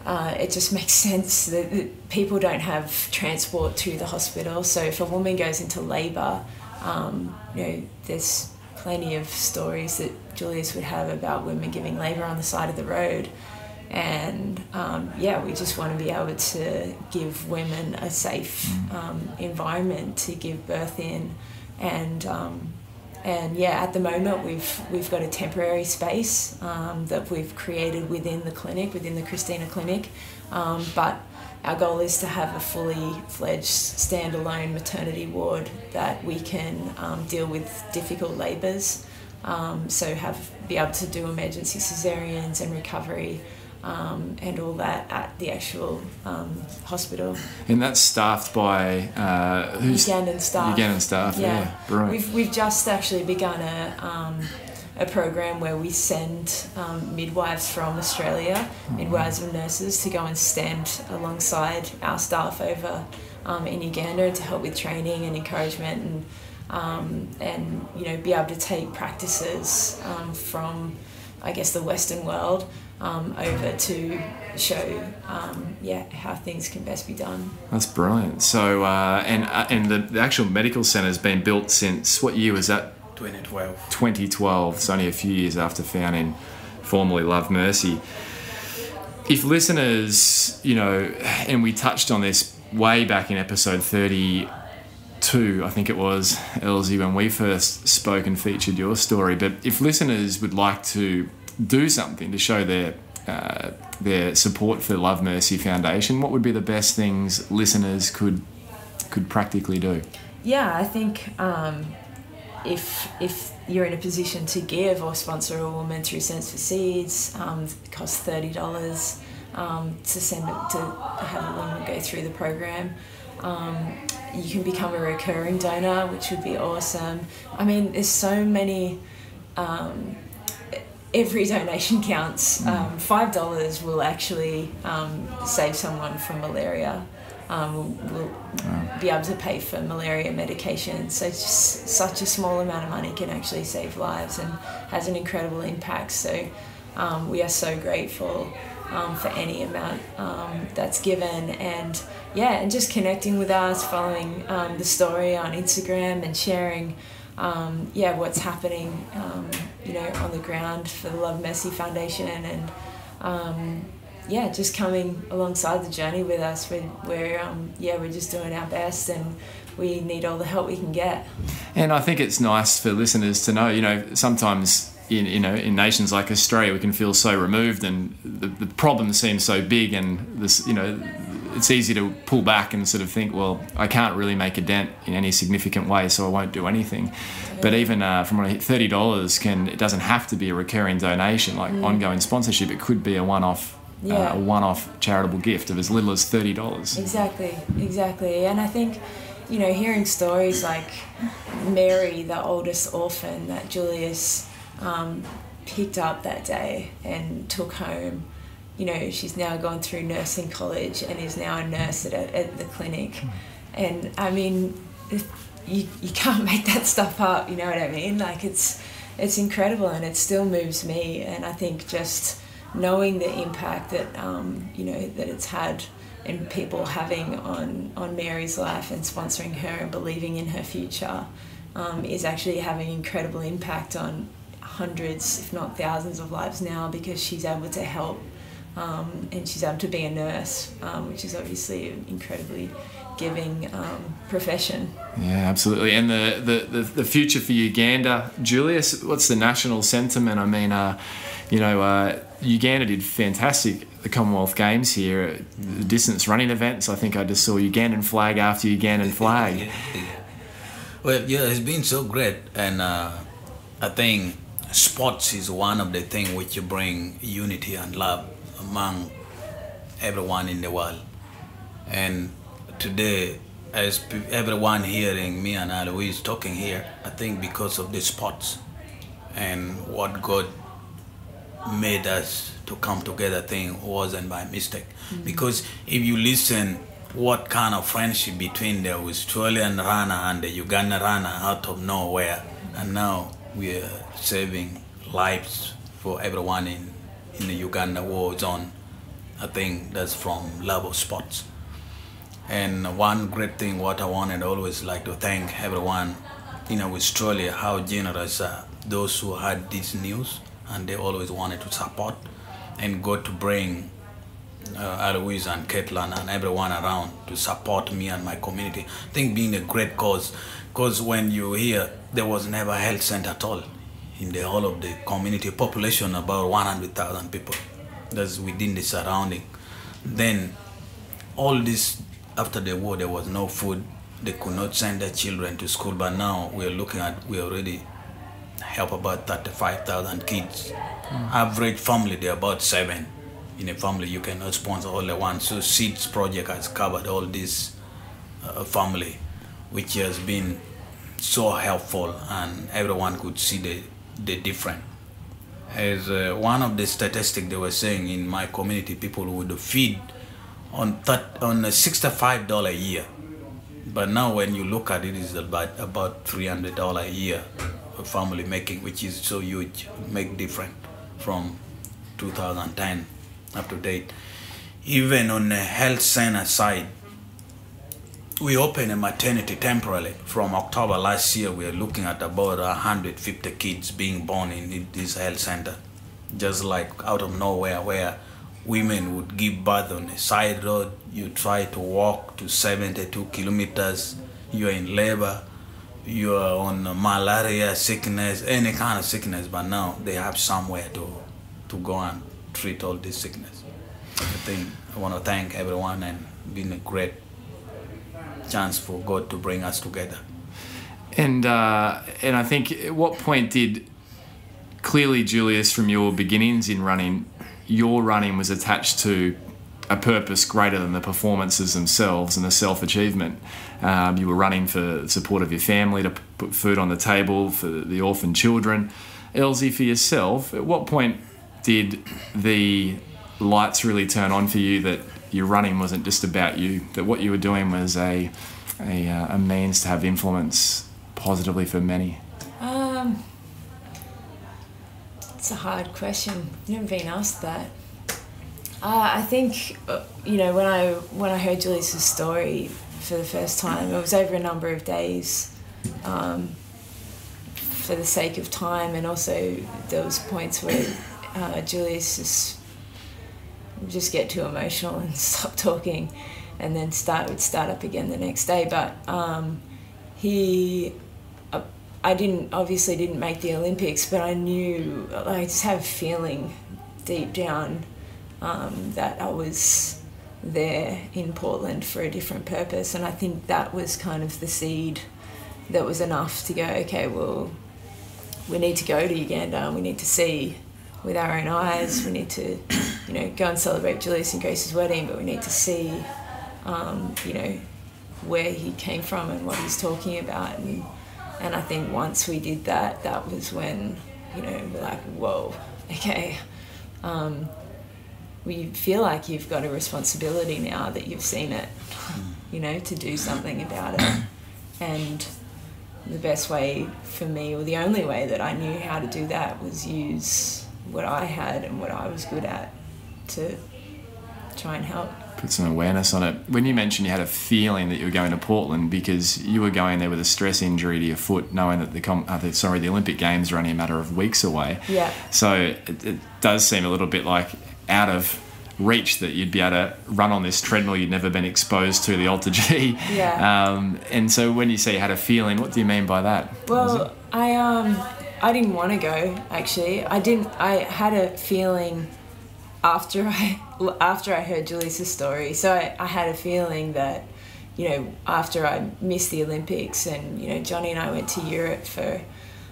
it just makes sense that people don't have transport to the hospital. So if a woman goes into labour, you know, there's plenty of stories that Julius would have about women giving labour on the side of the road. And we just want to be able to give women a safe environment to give birth in, and at the moment we've got a temporary space that we've created within the clinic, within the Christina Clinic, but our goal is to have a fully fledged standalone maternity ward that we can deal with difficult labours, so be able to do emergency caesareans and recovery. And all that at the actual hospital. And that's staffed by Ugandan staff. Ugandan staff, yeah. Brilliant. We've just actually begun a program where we send midwives from Australia, midwives and nurses, to go and stand alongside our staff over in Uganda to help with training and encouragement, and you know, be able to take practices from, I guess, the Western world over to show how things can best be done. That's brilliant. So and the actual medical centre has been built since, what year was that? 2012. 2012. It's only a few years after founding formerly Love Mercy. If listeners, and we touched on this way back in episode 32, I think it was, Elsie, when we first spoke and featured your story, but if listeners would like to do something to show their support for the Love Mercy Foundation, what would be the best things listeners could practically do? Yeah, I think if you're in a position to give or sponsor a woman through Sense for Seeds, it costs $30 to send it, to have a woman go through the program. You can become a recurring donor, which would be awesome. I mean, there's so many. Every donation counts. $5 will actually save someone from malaria. We'll be able to pay for malaria medication. So it's just such a small amount of money can actually save lives and has an incredible impact. So we are so grateful for any amount that's given, and just connecting with us, following the story on Instagram and sharing what's happening on the ground for the Love Mercy Foundation, and just coming alongside the journey with us. We're just doing our best, and we need all the help we can get. And I think it's nice for listeners to know, sometimes in nations like Australia, we can feel so removed, and the problem seems so big, and this, it's easy to pull back and sort of think, well, I can't really make a dent in any significant way, so I won't do anything. Yeah. But even from $30 it doesn't have to be a recurring donation, like ongoing sponsorship. It could be a one-off charitable gift of as little as $30. Exactly. And I think, hearing stories like Mary, the oldest orphan that Julius picked up that day and took home. She's now gone through nursing college and is now a nurse at the clinic. And I mean, you can't make that stuff up, you know what I mean? Like, it's incredible, and it still moves me. And I think just knowing the impact that that it's had and people having on Mary's life and sponsoring her and believing in her future is actually having incredible impact on hundreds, if not thousands of lives now, because she's able to help and she's able to be a nurse, which is obviously an incredibly giving profession. Yeah, absolutely. And the future for Uganda, Julius, what's the national sentiment? I mean, Uganda did fantastic at the Commonwealth Games here, the distance running events. I think I just saw Ugandan flag after Ugandan flag. Well, it's been so great, and I think sports is one of the things which bring unity and love among everyone in the world. And today, as everyone hearing me and Eloise talking here, I think because of the sports and what God made us to come together, thing wasn't by mistake. Mm-hmm. Because if you listen what kind of friendship between the Australian runner and the Ugandan runner out of nowhere, and now we are saving lives for everyone in the Uganda war zone. I think that's from love of sports. And one great thing what I wanted always like to thank everyone in Australia, how generous those who had this news, and they always wanted to support and go to bring Eloise and Caitlin and everyone around to support me and my community. I think being a great cause, because when you hear there was never a health center at all in the whole of the community population, about 100,000 people that's within the surrounding. Then all this, after the war, there was no food, they could not send their children to school, but now we already help about 35,000 kids. Average family, they're about 7. In a family, you cannot sponsor all at once. So Seeds Project has covered all this family, which has been so helpful, and everyone could see the difference. As one of the statistics they were saying, in my community, people would feed on $65 a year. But now when you look at it, it's about $300 a year a family making, which is so huge, make difference from 2010 up to date. Even on the health center side, we opened a maternity temporarily. From October last year, we are looking at about 150 kids being born in this health center. just like out of nowhere, where women would give birth on a side road. You try to walk to 72 kilometers, you're in labor, you're on malaria sickness, any kind of sickness, but now they have somewhere to go and treat all this sickness. I want to thank everyone, and been a great chance for God to bring us together. And I think at what point did, clearly, Julius, from your beginnings in running, your running was attached to a purpose greater than the performances themselves and the self-achievement. You were running for the support of your family, to put food on the table for the orphan children. Elsie, for yourself, at what point did the lights really turn on for you that your running wasn't just about you, that what you were doing was a means to have influence positively for many? It's a hard question. I've never been asked that. I think, when I heard Julius's story for the first time, it was over a number of days, for the sake of time, and also there was points where Julius would just get too emotional and stop talking, and then would start up again the next day. But I obviously didn't make the Olympics, but I knew, I just have a feeling deep down that I was there in Portland for a different purpose, and I think that was kind of the seed that was enough to go, okay, well, we need to go to Uganda, we need to see with our own eyes, we need to, go and celebrate Julius and Grace's wedding, but we need to see, where he came from and what he's talking about. And I think once we did that, that was when, we're like, whoa, okay. We feel like you've got a responsibility now that you've seen it, to do something about it. And the best way for me, or the only way that I knew how to do that, was use what I had and what I was good at to try and help. Put some awareness on it. When you mentioned you had a feeling that you were going to Portland because you were going there with a stress injury to your foot, knowing that the Olympic Games are only a matter of weeks away. Yeah. So it does seem a little bit like out of reach that you'd be able to run on this treadmill you'd never been exposed to, the Alta G. Yeah. And so when you say you had a feeling, what do you mean by that? Well, I didn't want to go, actually. I had a feeling after I heard Julius's story. So I had a feeling that, after I missed the Olympics, and, Johnny and I went to Europe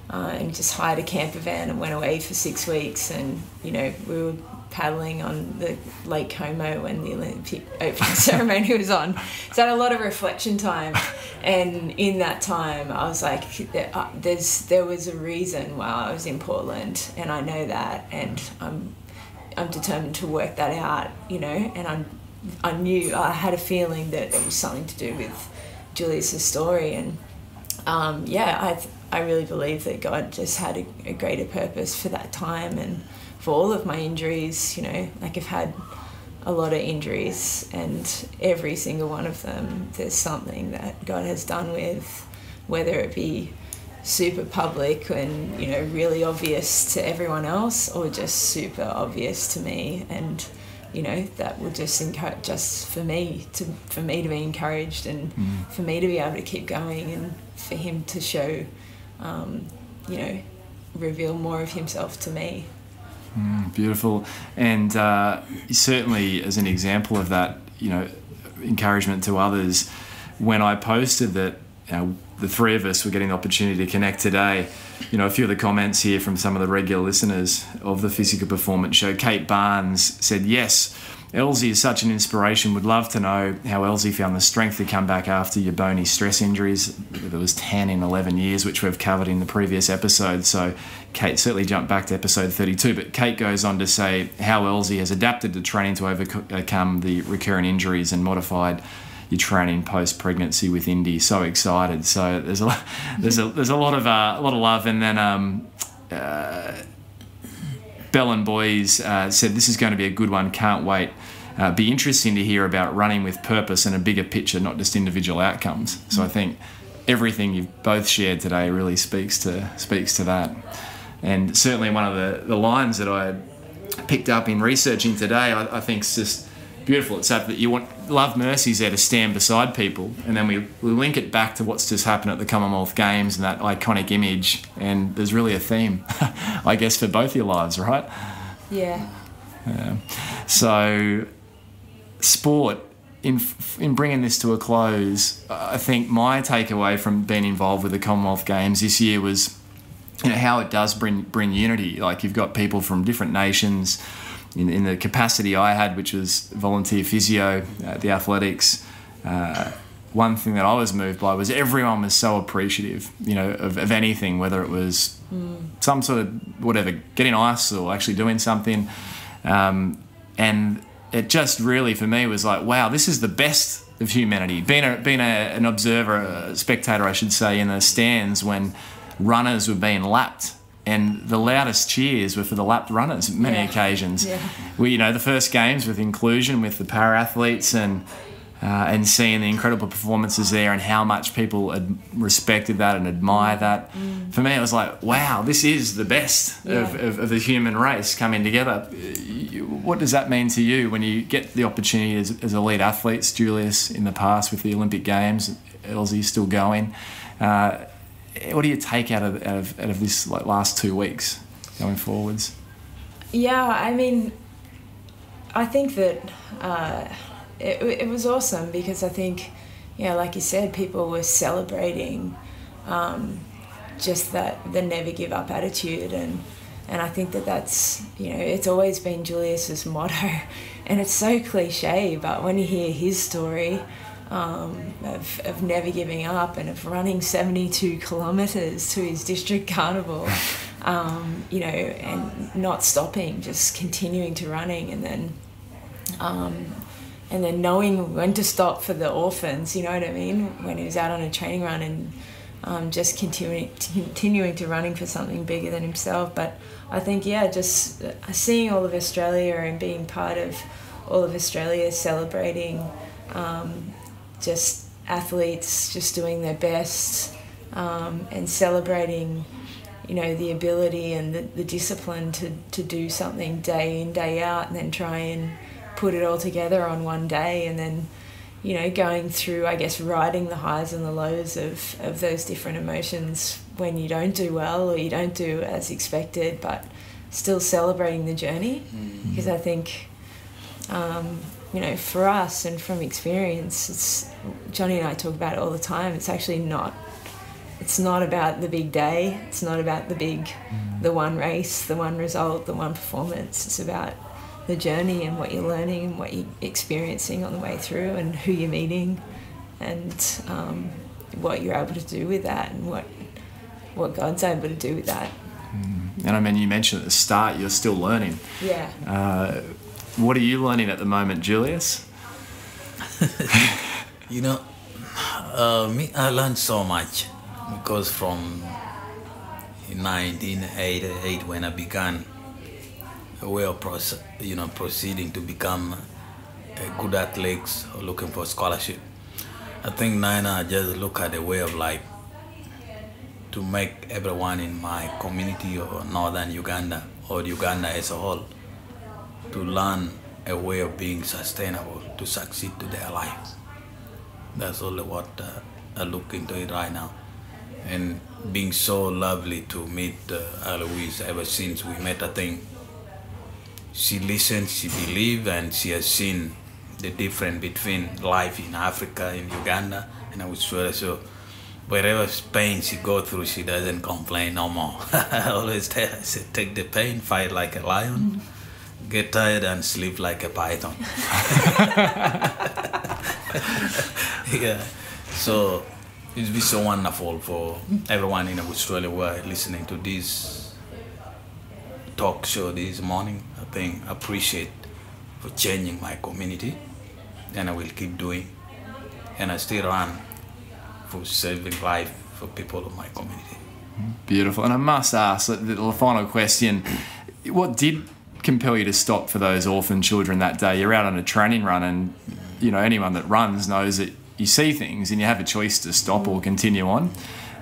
and just hired a camper van and went away for 6 weeks, and, we were paddling on the Lake Como when the Olympic opening ceremony was on. So I had a lot of reflection time, and in that time I was like, there was a reason why I was in Portland, and I know that, and I'm determined to work that out, and I knew, I had a feeling that it was something to do with Julius's story, and I really believe that God just had a greater purpose for that time, and for all of my injuries. I've had a lot of injuries, and every single one of them there's something that God has done with, whether it be super public and really obvious to everyone else, or just super obvious to me, and that will just encourage, just for me to be encouraged, and for me to be able to keep going, and for him to show reveal more of himself to me. Beautiful. And certainly as an example of that, encouragement to others, when I posted that the three of us were getting the opportunity to connect today, a few of the comments here from some of the regular listeners of the Physical Performance Show. Kate Barnes said, yes, Elsie is such an inspiration. Would love to know how Elsie found the strength to come back after your bony stress injuries. There was 10 in 11 years, which we've covered in the previous episode. So Kate certainly jumped back to episode 32. But Kate goes on to say how Elsie has adapted to training to overcome the recurrent injuries and modified your training post-pregnancy with Indy. So excited. So there's a lot of love. And then Bell and Boys said, this is going to be a good one, can't wait. Be interesting to hear about running with purpose and a bigger picture, not just individual outcomes. So I think everything you've both shared today really speaks to that. And certainly one of the lines that I picked up in researching today, I think is just beautiful. It's that you want love, mercy's there to stand beside people, and then we link it back to what's just happened at the Commonwealth Games and that iconic image. And there's really a theme, I guess, for both your lives, right? Yeah. So, sport, in bringing this to a close, I think my takeaway from being involved with the Commonwealth Games this year was, how it does bring unity. Like, you've got people from different nations. In the capacity I had, which was volunteer physio at the athletics, one thing that I was moved by was everyone was so appreciative, of anything, whether it was some sort of whatever, getting ice or actually doing something. And it just really, for me, was like, wow, this is the best of humanity. Being an observer, a spectator, I should say, in the stands when runners were being lapped. And the loudest cheers were for the lapped runners many occasions. Yeah. The first games with inclusion with the para-athletes and seeing the incredible performances there and how much people respected that and admired that. For me, it was like, wow, this is the best of the human race coming together. What does that mean to you when you get the opportunity as elite athletes, Julius, in the past with the Olympic Games, Elsie still going? What do you take out of this last 2 weeks going forwards? Yeah, I mean, I think that it was awesome because I think, like you said, people were celebrating just the never give up attitude, and I think that's it's always been Julius's motto, and it's so cliche, but when you hear his story. Of never giving up and of running 72 kilometres to his district carnival, and not stopping, just continuing to running, and then knowing when to stop for the orphans, you know what I mean, when he was out on a training run, and just continuing to running for something bigger than himself. But I think, just seeing all of Australia and being part of all of Australia celebrating just athletes just doing their best, and celebrating, the ability and the discipline to do something day in, day out, and then try and put it all together on one day, and then, going through, I guess, riding the highs and the lows of those different emotions when you don't do well or you don't do as expected, but still celebrating the journey. Because I think for us and from experience, it's Johnny and I talk about it all the time. It's actually not. It's not about the big day. It's not about the one race, the one result, the one performance. It's about the journey and what you're learning and what you're experiencing on the way through, and who you're meeting, and what you're able to do with that, and what God's able to do with that. And I mean, you mentioned at the start you're still learning. Yeah. What are you learning at the moment, Julius? I learned so much because from 1988 when I began a way of proceeding to become a good athlete or looking for scholarship, I think Nina just look at a way of life to make everyone in my community or northern Uganda or Uganda as a whole to learn a way of being sustainable to succeed to their lives. That's only what I look into it right now. And being so lovely to meet Eloise ever since we met. I think she listens, she believes, and she has seen the difference between life in Africa, in Uganda, and Australia. So wherever pain she goes through, she doesn't complain no more. I always tell her, I say, take the pain, fight like a lion, get tired and sleep like a python. Yeah. So it's been so wonderful for everyone in Australia who are listening to this talk show this morning. I think I appreciate for changing my community, and I will keep doing. And I still run for saving life for people of my community. Beautiful. And I must ask the final question: what did compel you to stop for those orphan children that day? You're out on a training run, and anyone that runs knows that you see things and you have a choice to stop or continue on.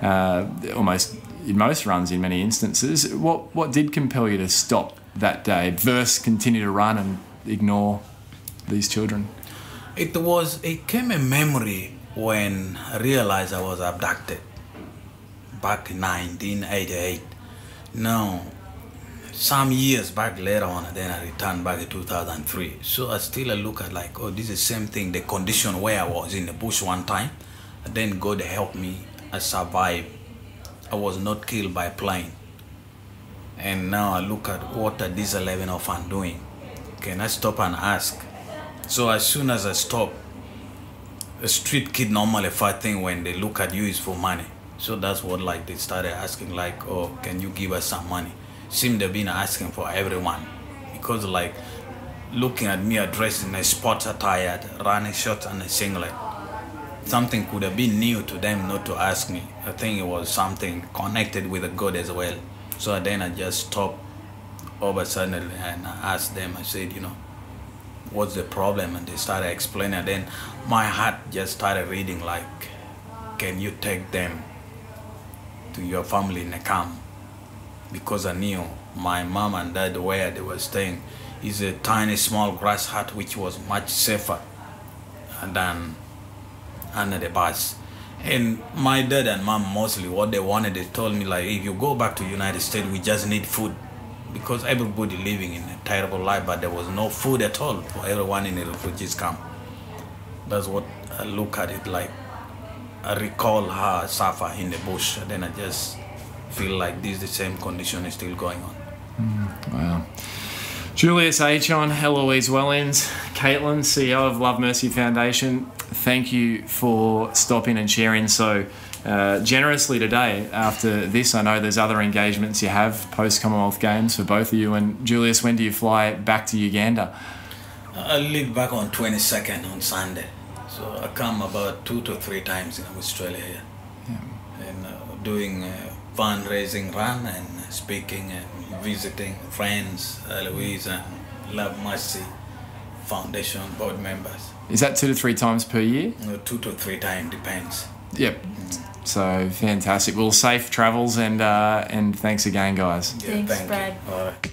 Almost in most runs in many instances. What did compel you to stop that day versus continue to run and ignore these children? It came a memory when I realized I was abducted back in 1988. Now, some years back later on, then I returned back in 2003. So I still look at like, oh, this is the same thing, the condition where I was in the bush one time. And then God helped me, I survived. I was not killed by plane. And now I look at what are these 11 of them doing? Can I stop and ask? So as soon as I stop, a street kid normally first thing when they look at you is for money. So that's what like they started asking like, oh, can you give us some money? Seem they've been asking for everyone. Because like looking at me dressed in a sports attire, running shorts and a singlet. Something could have been new to them not to ask me. I think it was something connected with God as well. So then I just stopped over suddenly and I asked them, I said, what's the problem? And they started explaining. And then my heart just started reading like, can you take them to your family in a camp? Because I knew my mom and dad where they were staying is a tiny small grass hut which was much safer than under the bus. And my dad and mom mostly what they wanted, they told me like, if you go back to United States, we just need food. Because everybody living in a terrible life, but there was no food at all for everyone in the refugees camp. That's what I look at it like. I recall her suffer in the bush, and then I just feel like this the same condition is still going on. Wow. Julius Achon, Eloise Wellings, Caitlin, CEO of Love Mercy Foundation, thank you for stopping and sharing so generously today. After this, I know there's other engagements you have post Commonwealth Games for both of you. And Julius, when do you fly back to Uganda? I leave back on 22nd on Sunday. So I come about 2 to 3 times in Australia here. Yeah. And doing a fundraising run and speaking and visiting friends, Eloise and Love Mercy Foundation board members. Is that 2 to 3 times per year? 2 to 3 times, depends. Yep. So fantastic. Well, safe travels and thanks again, guys. Yeah, thanks, Brad. All right.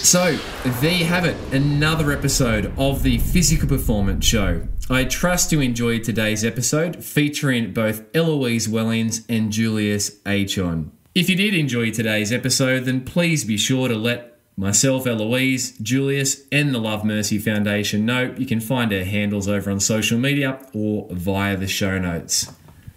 So, there you have it, another episode of the Physical Performance Show. I trust you enjoyed today's episode featuring both Eloise Wellings and Julius Achon. If you did enjoy today's episode, then please be sure to let myself, Eloise, Julius, and the Love Mercy Foundation know. You can find our handles over on social media or via the show notes.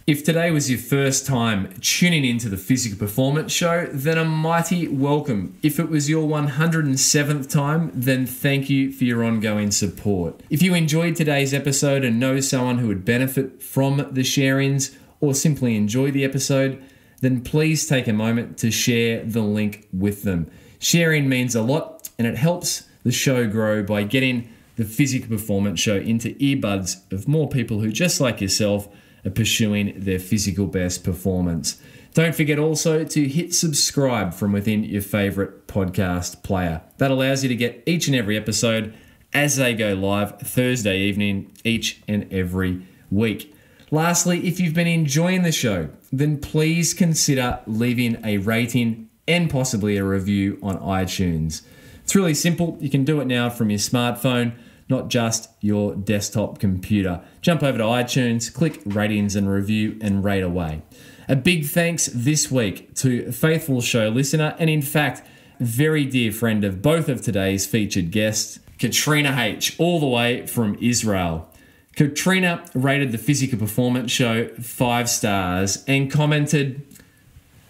If today was your first time tuning into the Physical Performance Show, then a mighty welcome. If it was your 107th time, then thank you for your ongoing support. If you enjoyed today's episode and know someone who would benefit from the sharings or simply enjoy the episode, then please take a moment to share the link with them. Sharing means a lot and it helps the show grow by getting the Physical Performance Show into earbuds of more people who, just like yourself, are pursuing their physical best performance. Don't forget also to hit subscribe from within your favourite podcast player. That allows you to get each and every episode as they go live Thursday evening each and every week. Lastly, if you've been enjoying the show, then please consider leaving a rating and possibly a review on iTunes. It's really simple. You can do it now from your smartphone, not just your desktop computer. Jump over to iTunes, click ratings and review, and rate away. A big thanks this week to a faithful show listener and, in fact, very dear friend of both of today's featured guests, Katrina H, all the way from Israel. Katrina rated the Physical Performance Show 5 stars and commented,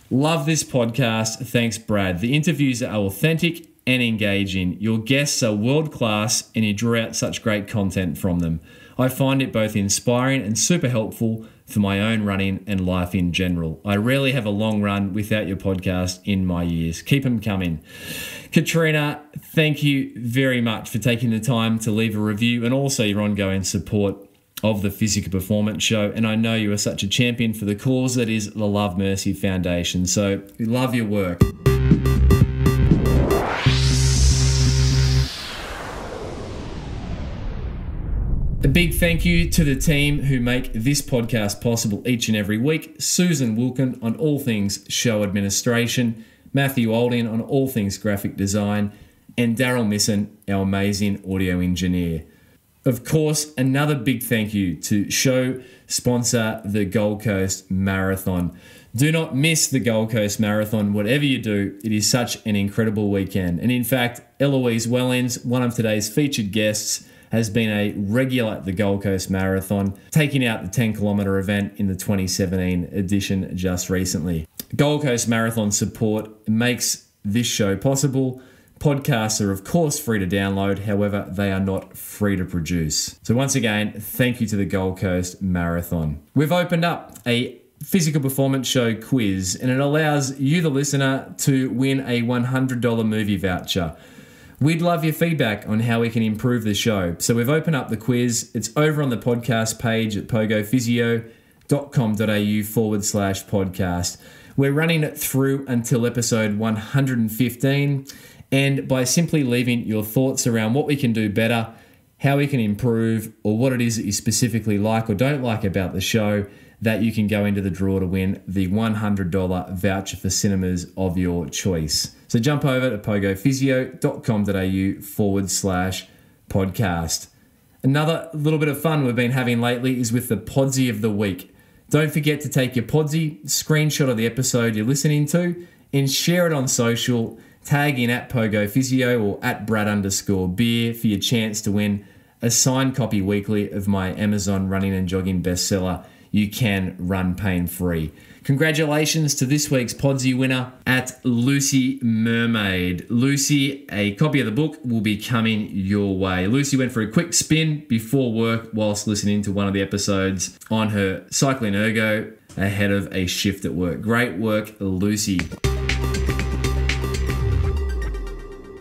"Love this podcast. Thanks, Brad. The interviews are authentic and engaging. Your guests are world-class and you draw out such great content from them. I find it both inspiring and super helpful for my own running and life in general. I rarely have a long run without your podcast in my years. Keep them coming." Katrina, thank you very much for taking the time to leave a review and also your ongoing support of the Physical Performance Show. And I know you are such a champion for the cause that is the Love Mercy Foundation. So we love your work. A A big thank you to the team who make this podcast possible each and every week. Susan Wilkin on all things show administration, Matthew Oldin on all things graphic design, and Daryl Misson, our amazing audio engineer. Of course, another big thank you to show sponsor the Gold Coast Marathon. Do not miss the Gold Coast Marathon. Whatever you do, it is such an incredible weekend. And in fact, Eloise Wellings, one of today's featured guests, has been a regular at the Gold Coast Marathon, taking out the 10-kilometre event in the 2017 edition just recently. Gold Coast Marathon support makes this show possible. Podcasts are, of course, free to download. However, they are not free to produce. So once again, thank you to the Gold Coast Marathon. We've opened up a physical performance show quiz, and it allows you, the listener, to win a $100 movie voucher. We'd love your feedback on how we can improve the show. So we've opened up the quiz. It's over on the podcast page at pogophysio.com.au/podcast. We're running it through until episode 115. And by simply leaving your thoughts around what we can do better, how we can improve, or what it is that you specifically like or don't like about the show, that you can go into the draw to win the $100 voucher for cinemas of your choice. So jump over to pogophysio.com.au/podcast. Another little bit of fun we've been having lately is with the Podsy of the Week. Don't forget to take your Podsy, screenshot of the episode you're listening to, and share it on social. Tag in at pogophysio or at brad_beer for your chance to win a signed copy weekly of my Amazon running and jogging bestseller, You Can Run Pain Free. Congratulations to this week's Podsy winner at Lucy Mermaid. Lucy, a copy of the book will be coming your way. Lucy went for a quick spin before work whilst listening to one of the episodes on her cycling ergo ahead of a shift at work. Great work, Lucy.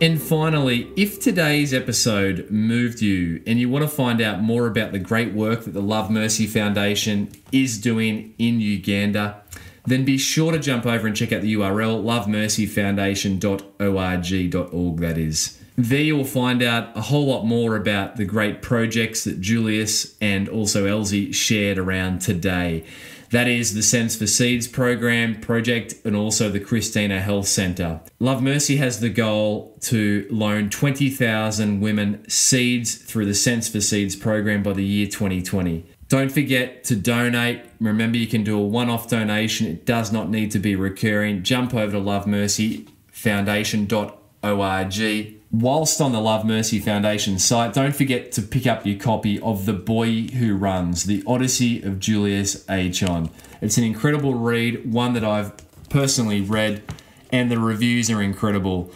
And finally, if today's episode moved you and you want to find out more about the great work that the Love Mercy Foundation is doing in Uganda, then be sure to jump over and check out the URL, lovemercyfoundation.org, that is. There you will find out a whole lot more about the great projects that Julius and also Elsie shared around today. That is the Sense for Seeds project and also the Christina Health Centre. Love Mercy has the goal to loan 20,000 women seeds through the Sense for Seeds program by the year 2020. Don't forget to donate. Remember, you can do a one-off donation. It does not need to be recurring. Jump over to lovemercyfoundation.org. Whilst on the Love Mercy Foundation site, don't forget to pick up your copy of The Boy Who Runs, The Odyssey of Julius Achon. It's an incredible read, one that I've personally read, and the reviews are incredible.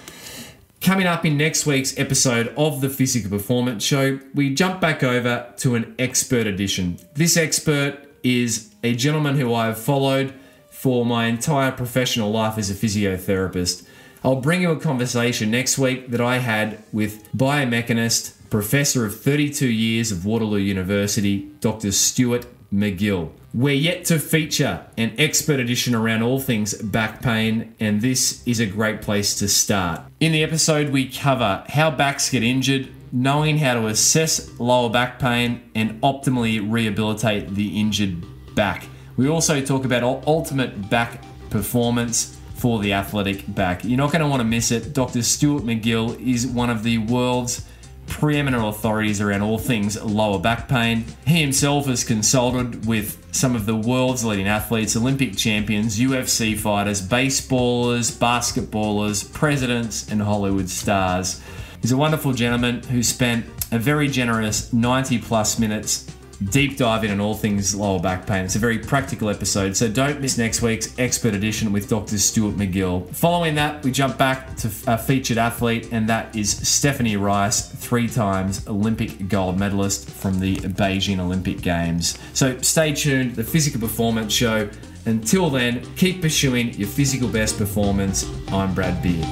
Coming up in next week's episode of the Physical Performance Show, we jump back over to an expert edition. This expert is a gentleman who I have followed for my entire professional life as a physiotherapist. I'll bring you a conversation next week that I had with biomechanist, professor of 32 years of Waterloo University, Dr. Stuart McGill. We're yet to feature an expert edition around all things back pain, and this is a great place to start. In the episode, we cover how backs get injured, knowing how to assess lower back pain, and optimally rehabilitate the injured back. We also talk about ultimate back performance for the athletic back. You're not going to want to miss it. Dr. Stuart McGill is one of the world's preeminent authorities around all things lower back pain. He himself has consulted with some of the world's leading athletes, Olympic champions, UFC fighters, baseballers, basketballers, presidents, and Hollywood stars. He's a wonderful gentleman who spent a very generous 90 plus minutes deep diving on all things lower back pain. It's a very practical episode, so don't miss next week's expert edition with Dr. Stuart McGill. Following that, we jump back to a featured athlete, and that is Stephanie Rice, 3 times Olympic gold medalist from the Beijing Olympic Games. So stay tuned, the Physical Performance Show. Until then, keep pursuing your physical best performance. I'm Brad Beard.